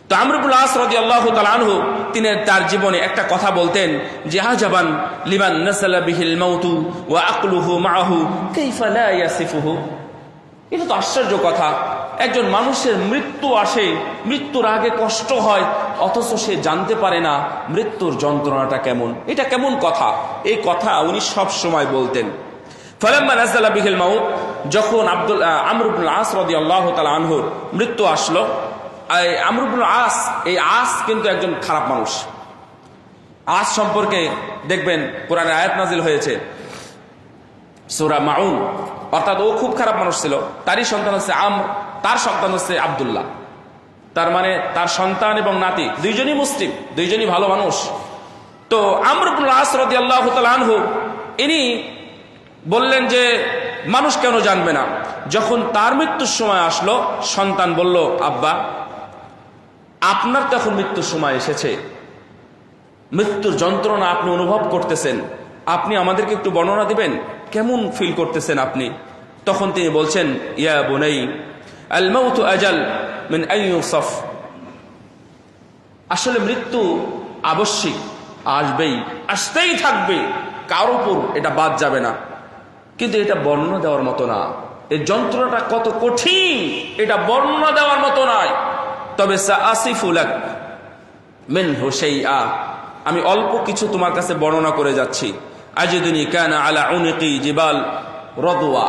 তো আমর ইবনে আস রাদিয়াল্লাহু তাআলা আনহু তিনি তার জীবনে একটা কথা বলতেন যে, আজাবান লিমান নাসালা বিহিল মাউতু ওয়া আকলুহু মাআহু কাইফা লা ইয়াসিফুহু। এটা তো আশ্চর্য কথা, একজন মানুষের মৃত্যু আসে, মৃত্যুর আগে কষ্ট হয়, অথচ সে জানতে পারে না মৃত্যুর যন্ত্রণাটা কেমন। এটা কেমন কথা? এই কথা উনি সব সময় বলতেন। ফালাম্মা নাযালা বিহিল মাউত, যখন আমর ইবনে আস রাদিয়াল্লাহু তাআলা আনহুর মৃত্যু আসলো, আমর ইবনে আস, এই আস কিন্তু একজন খারাপ মানুষ। আস সম্পর্কে দেখবেন কোরআনে আয়াত নাজিল হয়েছে সূরা মাউন, অর্থাৎ ও খুব খারাপ মানুষ ছিল। তারই সন্তান হচ্ছে আমর, তার সন্তান হচ্ছে আব্দুল্লাহ। তার মানে তার সন্তান এবং নাতি দুইজনই মুসলিম, দুইজনই ভালো মানুষ। তো আমর ইবনে আস রাদিয়াল্লাহু তাআলা আনহু ইনি বললেন যে মানুষ কেন জানবে না। যখন তার মৃত্যুর সময় আসলো, সন্তান বলল, আব্বা আপনার তো এখন মৃত্যুর সময় এসেছে, মৃত্যুর যন্ত্রণা আপনি অনুভব করতেছেন, আপনি আমাদেরকে একটু বর্ণনা দিবেন কেমন ফিল করতেছেন আপনি? তখন তিনি বলছেন, ইয়া বুনাই আল মাউতু আজাল মিন আন ইউসাফ। আসলে মৃত্যু আবশ্যিক, আসবেই, আসতেই থাকবে, কার উপর এটা বাদ যাবে না, কিন্তু এটা বর্ণনা দেওয়ার মতো না। এই যন্ত্রণাটা কত কঠিন এটা বর্ণনা দেওয়ার মতো নয়। তবে সাআসিফু লাক মিনহু শাইআ, আমি অল্প কিছু তোমার কাছে বর্ণনা করে যাচ্ছি। আজিদুনি কানা আলা উনিকি জিবাল রদওয়া।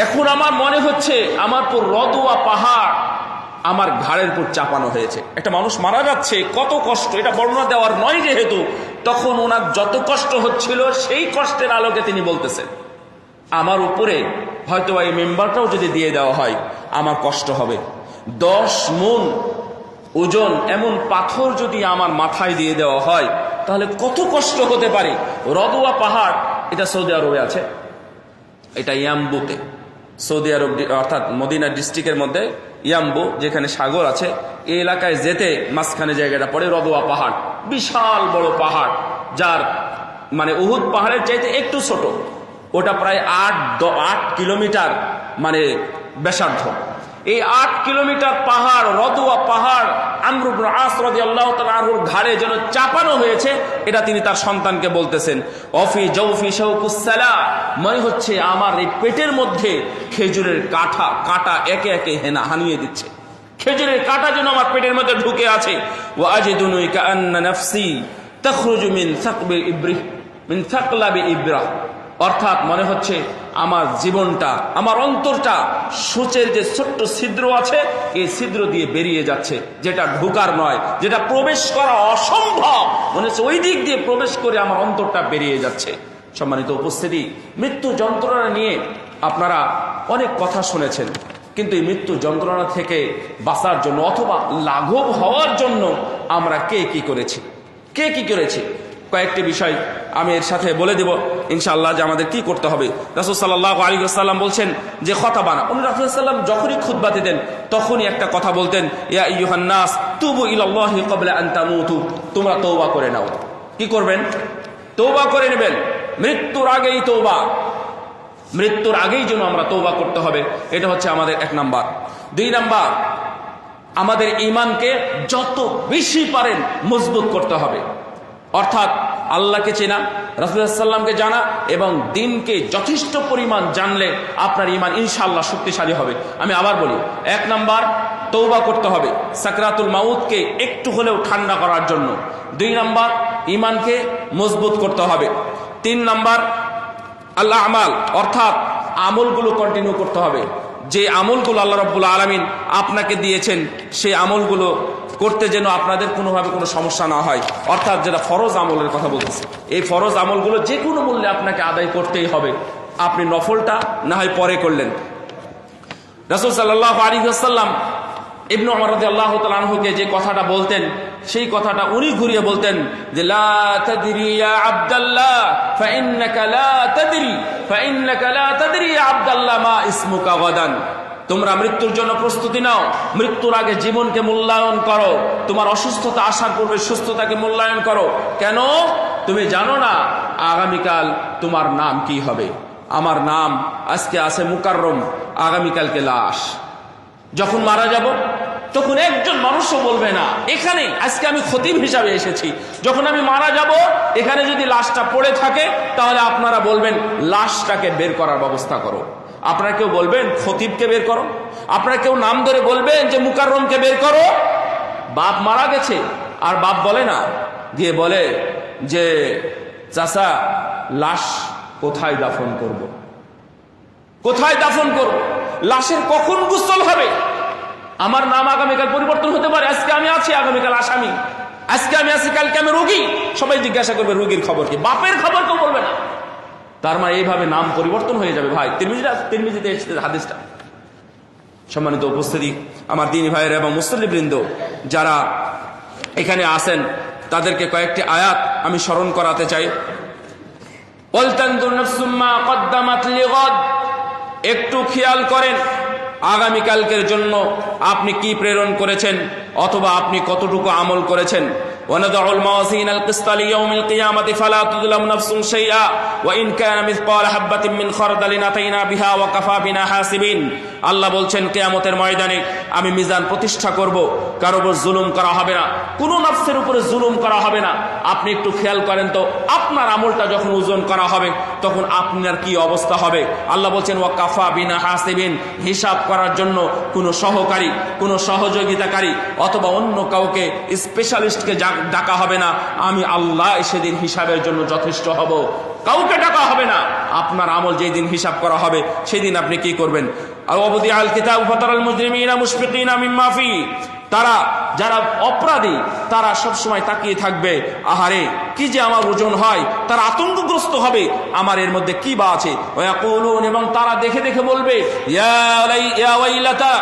এখন আমার মনে হচ্ছে আমার পর রদওয়া পাহাড় আমার ঘাড়ের উপর চাপানো হয়েছে। একটা মানুষ মারা যাচ্ছে, কত কষ্ট, এটা বর্ণনা দেওয়ার নয় যেহেতু, তখন ওনার যত কষ্ট হচ্ছিল সেই কষ্টের আলোকে তিনি বলতেছেন, আমার উপরে হয়তো এই মেম্বারটাও যদি দিয়ে দেওয়া হয় আমার কষ্ট হবে। 10 মণ ওজন এমন পাথর যদি আমার মাথায় দিয়ে দেওয়া হয় তাহলে কত কষ্ট হতে পারে। রদওয়া পাহাড়, এটা সৌদি আরবে আছে, এটা ইয়াম্বুতে, সৌদি আরব অর্থাৎ মদিনা ডিস্ট্রিক্টের মধ্যে ইয়াম্বু, যেখানে সাগর আছে, এই এলাকায় যেতে মাঝখানে জায়গাটা পড়ে রদওয়া পাহাড়। বিশাল বড় পাহাড়, যার মানে উহুদ পাহাড়ের চাইতে একটু ছোট। ওটা প্রায় 8 কিলোমিটার মানে ব্যাসার্ধ। এই 8 কিলোমিটার পাহাড়, রদুয়া পাহাড় আমর ইবনে আস রাদিয়াল্লাহু তাআলা আনহুর ঘাড়ে যেন চাপানো হয়েছে, এটা তিনি তার সন্তানকে বলতেছেন। অফি জৌফি শাউকুস সালা, মনে হচ্ছে আমার এই পেটের মধ্যে খেজুরের কাঁটা একে একে হানিয়ে দিচ্ছে, খেজুরের কাঁটা যেন আমার পেটের মধ্যে ঢুকে আছে। ওয়া আজিদুনু কাআন্না নাফসি তাখরুজু মিন সাকবি ইব্রি মিন সাকলাবি ইব্রা, অর্থাৎ মনে হচ্ছে আমার জীবনটা, আমার অন্তরটা সূচের যে ছোট্ট ছিদ্র আছে এই ছিদ্র দিয়ে বেরিয়ে যাচ্ছে, যেটা ঢোকার নয়, যেটা প্রবেশ করা অসম্ভব, মনে হচ্ছে ওই দিক দিয়ে প্রবেশ করে আমার অন্তরটা বেরিয়ে যাচ্ছে। সম্মানিত উপস্থিতি, মৃত্যু যন্ত্রণা নিয়ে আপনারা অনেক কথা শুনেছেন, কিন্তু এই মৃত্যু যন্ত্রণা থেকে বাঁচার জন্য অথবা লাঘব হওয়ার জন্য আমরা কে কি করেছি কয়েকটি বিষয় আমি এর সাথে বলে দেব ইনশাআল্লাহ যে আমাদের কি করতে হবে। রাসূল সাল্লাল্লাহু আলাইহি ওয়াসাল্লাম বলছেন যে খতবানা, উনি রাসূল সাল্লাম যখনই খুতবা দিতেন তখনই একটা কথা বলতেন, ইয়া আইয়ুহান নাস তুবু ইলাল্লাহি ক্বাবলা আন তামুতু, তোমরা তওবা করে নাও। কি করবেন? তওবা করে নেবেন, মৃত্যুর আগেই তওবা, মৃত্যুর আগেই যেন আমরা তওবা করতে হবে। এটা হচ্ছে আমাদের 1 নাম্বার। 2 নাম্বার, আমাদের ঈমানকে যত বেশি পারেন মজবুত করতে হবে, অর্থাৎ আল্লাহকে চেনা, রাসূলুল্লাহ সাল্লামকে জানা এবং দিনকে যথেষ্ট পরিমাণ জানলে আপনার ঈমান ইনশাআল্লাহ শক্তিশালী হবে। আমি আবার বলি, 1 নাম্বার তওবা করতে হবে সাকরাতুল মাউতকে একটু হলেও ঠান্ডা করার জন্য। 2 নাম্বার ঈমানকে মজবুত করতে হবে। 3 নাম্বার আল্লাহ আমাল, অর্থাৎ আমলগুলো কন্টিনিউ করতে হবে। যে আমলগুলো আল্লাহ রাব্বুল আলামিন আপনাকে দিয়েছেন সেই আমলগুলো করতে যেন আপনাদের কোনোভাবে কোনো সমস্যা না হয়, অর্থাৎ যেটা ফরজ আমলের কথা বলতেছে, এই ফরজ আমলগুলো যে কোনো মূল্যে আপনাকে আদায় করতেই হবে। আপনি নফলটা না হয় পরে করলেন। রাসূল সাল্লাল্লাহু আলাইহি ওয়াসাল্লাম ইবনে উমর রাদিয়াল্লাহু তাআলা আনহুকে যে কথাটা বলতেন, সেই কথাটা উনি ঘুরিয়ে বলতেন যে লা তাদরি ইয়া আব্দুল্লাহ ফাইন্নাকা লা তাদরি ইয়া আব্দুল্লাহ মা ইসমুকা গাদান, তোমরা মৃত্যুর জন্য প্রস্তুতি নাও, মৃত্যুর আগে জীবনকে মূল্যায়ন করো, তোমার অসুস্থতা আসার পূর্বে সুস্থতাকে মূল্যায়ন করো। কেন? তুমি জানো না আগামীকাল তোমার নাম কি হবে। আমার নাম আজকে আছে মুকাররম, আগামীকালকে লাশ। যখন মারা যাব তখন একজন মানুষও বলবে না এখানে আজকে আমি খতিব হিসাবে এসেছি, যখন আমি মারা যাব এখানে যদি লাশটা পড়ে থাকে তাহলে আপনারা বলবেন লাশটাকে বের করার ব্যবস্থা করো। আপনারা কেউ বলবেন খতিবকে বের করো? আপনারা কেউ নাম ধরে বলবেন যে মুকাররমকে বের করো? বাপ মারা গেছে আর বাপ বলে না, গিয়ে বলে যে চাচা লাশ কোথায় দাফন করব, কোথায় দাফন করব, লাশের কখন গোসল হবে? আমার নাম আগামীকাল পরিবর্তন হতে পারে, আজকে আমি আছি আগামীকাল আসামি, আজকে আমি আছি কালকে আমি রোগী। সবাই জিজ্ঞাসা করবে রোগীর খবর কি, বাপের খবর কেউ বলবে না। তার মানে এইভাবে নাম পরিবর্তন হয়ে যাবে। ভাই তিরমিজিতে এসেছে হাদিসটা। সম্মানিত উপস্থিতি, আমার দ্বীনী ভাইয়ের এবং মুসল্লিবৃন্দ যারা এখানে আছেন তাদেরকে কয়েকটি আয়াত আমি স্মরণ করাতে চাই। ওয়ালতানজুর নাফসুম মা কদ্দামাত লিগাদ, একটু খেয়াল করেন আগামীকালকের জন্য আপনি কি প্রেরণ করেছেন অথবা আপনি কতটুকু আমল করেছেন। ونضع الموازين القسط ليوم القيامة فلا تظلم نفس شيئا وإن كان مثقال حبة من خردل أتينا بها وكفى بنا حاسبين। আল্লাহ বলছেন কিয়ামতের ময়দানে আমি মিজান প্রতিষ্ঠা করব, কারো উপর জুলুম করা হবে না, কোনো নফসের উপরে জুলুম করা হবে না। আপনি একটু খেয়াল করেন তো আপনার আমলটা যখন ওজন করা হবে তখন আপনার কি অবস্থা হবে। আল্লাহ বলছেন ওয়াকাফা বিনা হাসিবিন, হিসাব করার জন্য কোনো সহকারী, কোনো সহযোগিতাকারী অথবা অন্য কাউকে স্পেশালিস্টকে ডাকা হবে না। আমি আল্লাহ সেদিন হিসাবের জন্য যথেষ্ট হব, কাউকে ডাকা হবে না। আপনার আমল যেই দিন হিসাব করা হবে সেদিন আপনি কি করবেন। আল কিতাব ফাতারাল মুজরিমিনা মুশফিকিনা মিম্মা ফি, তারা যারা অপরাধী তারা সব সময় তাকিয়ে থাকবে, আহারে কি যে আমার ওজন হয়, তারা আতঙ্কগ্রস্ত হবে আমার এর মধ্যে কি বা আছে। ওয়াকুলুন, এবং তারা দেখে দেখে বলবে ইয়া ওয়াইলাতা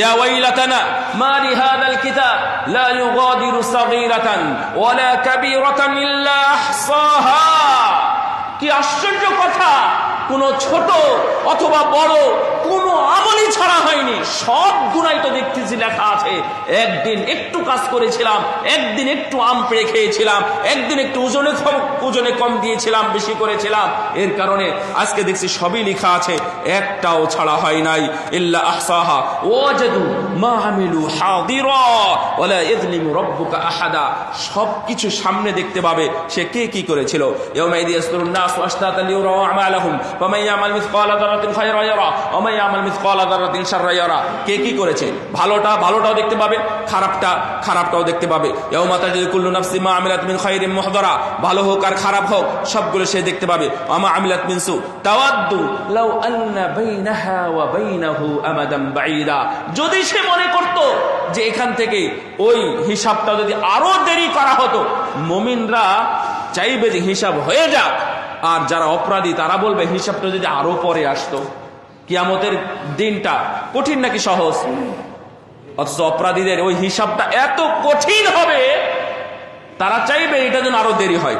يا ويلتنا ما لهذا الكتاب لا يغادر صغيرة ولا كبيرة إلا أحصاها। কি আশ্চর্য কথা, কোন ছোট অথবা বড় কোন আমলই ছাড়া হয়নি, সব গুনাই তো দেখতেছি লেখা আছে। একদিন একটু কাজ করেছিলাম, একদিন একটু আম পেড়ে খেয়েছিলাম, একদিন একটু ওজনে কম দিয়েছিলাম, বেশি করেছিলাম, এর কারণে আজকে দেখছি সবই লেখা আছে, একটাও ছাড়া হয় নাই। ইল্লা আহসাহা ওয়াজাদু মা আমিলু হাদিরা ওয়ালা ইযলিমু রাব্বুকা আহাদা। সবকিছু সামনে দেখতে পাবে সে কে কি করেছিল। ইয়াউমাইযি ইয়াসদুরুন নাসু আশতাতান লিউরাউ আমালাহুম ফামান ইয়ামাল মিসকালা যারাতিন খায়রান ইয়ারা ওয়া মান ইয়ামাল মিসকালা যারাতিন শাররান ইয়ারা। কে কি করেছে, ভালোটাও দেখতে পাবে, খারাপটাও দেখতে পাবে। ইয়াউমা তাজিদু কুল্লু নাফসিন মা আমিলাত মিন খায়রিন মুহদারা, ভালো হোক আর খারাপ হোক সবগুলো সে দেখতে পাবে। আমা আমিলাত মিন সু তাওয়াদ্দু লাউ আন্না বাইনাহা ওয়া বাইনাহু আমাদান বাঈদা। যদি সে মনে করত যে এখান থেকে ওই হিসাবটা যদি আরো দেরি করা হতো, মুমিনরা চাইবে যে হিসাব হয়ে যাক, আর যারা অপরাধী তারা বলবে হিসাবটা যদি আরো পরে আসতো। কিয়ামতের দিনটা কঠিন নাকি সহজ? অথচ অপরাধীদের ওই হিসাবটা এত কঠিন হবে, তারা চাইবে এটা যেন আরো দেরি হয়।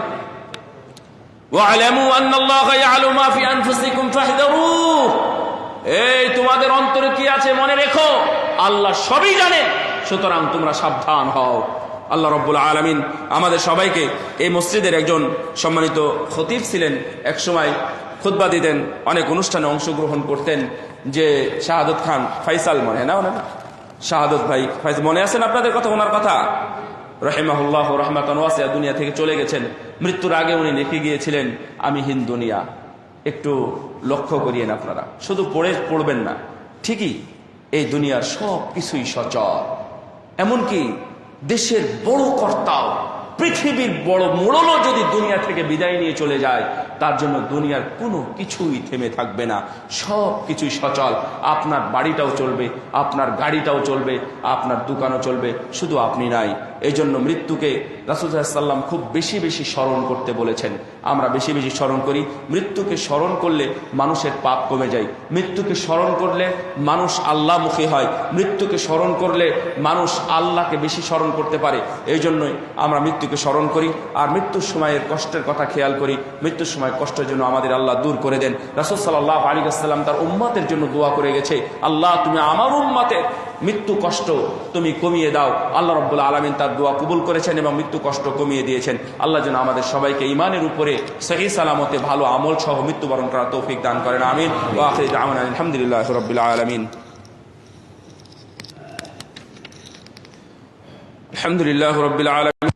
ওয়া'লামু আন্নাল্লাহা ইয়া'লামু মা ফি আনফুসিকুম ফাহযারুহ। এই তোমাদের অন্তরে কি আছে মনে রেখো, আল্লাহ সবই জানেন, সুতরাং তোমরা সাবধান হও। আল্লাহ রাব্বুল আলামিন আমাদের সবাইকে, এই মসজিদের একজন সম্মানিত খতিব ছিলেন, একসময় খুতবা দিতেন, অনেক অনুষ্ঠানে অংশগ্রহণ করতেন, যে শাহাদত খান ফাইসাল, মনে না ওনার শাহাদত ভাই ফাইসাল, মনে আছেন আপনাদের কথা? ওনার কথা রাহিমাহুল্লাহ রাহমাতান ওয়াসিয়া, দুনিয়া থেকে চলে গেছেন। মৃত্যুর আগে উনি লিখে গিয়েছিলেন, আমি হীন দুনিয়া। একটু লক্ষ্য করিয়েন আপনারা, শুধু পড়বেন না, ঠিকই এই দুনিয়ার সব কিছুই সচল, এমনকি দেশের বড় কর্তাও, পৃথিবীর বড় মোড়লও যদি দুনিয়া থেকে বিদায় নিয়ে চলে যায়, তার জন্য দুনিয়ার কোনো কিছুই থেমে থাকবে না, সব কিছুই সচল। আপনার বাড়িটাও চলবে, আপনার গাড়িটাও চলবে, আপনার দোকানও চলবে, শুধু আপনি নাই। এই জন্য মৃত্যুকে রাসূল সাল্লাল্লাহু আলাইহি ওয়াসাল্লাম খুব বেশি বেশি স্মরণ করতে বলেছেন। আমরা বেশি বেশি স্মরণ করি। মৃত্যুকে স্মরণ করলে মানুষের পাপ কমে যায়, মৃত্যুকে স্মরণ করলে মানুষ আল্লাহমুখী হয়, মৃত্যুকে স্মরণ করলে মানুষ আল্লাহকে বেশি স্মরণ করতে পারে। এই জন্যই আমরা মৃত্যুকে স্মরণ করি, আর মৃত্যুর সময়ের কষ্টের কথা খেয়াল করি। মৃত্যুর সময় কষ্টের জন্য আমাদের আল্লাহ দূর করে দেন। রাসূল সাল্লাল্লাহু আলাইহি ওয়াসাল্লাম তার উম্মতের জন্য দোয়া করে গেছে, আল্লাহ তুমি আমার উম্মতের মৃত্যু কষ্ট তুমি কমিয়ে দাও। আল্লাহ রাব্বুল আলামিন তার দোয়া কবুল করেছেন এবং মৃত্যু কষ্ট কমিয়ে দিয়েছেন। আল্লাহ যেন আমাদের সবাইকে ঈমানের উপরে সহি সালামতে ভালো আমল সহ মৃত্যুবরণ করার তৌফিক দান করেন, আমিন। ওয়া আখিরু দাওয়ানা আলহামদুলিল্লাহি রাব্বিল আলামিন। আলহামদুলিল্লাহি রাব্বিল আলামিন।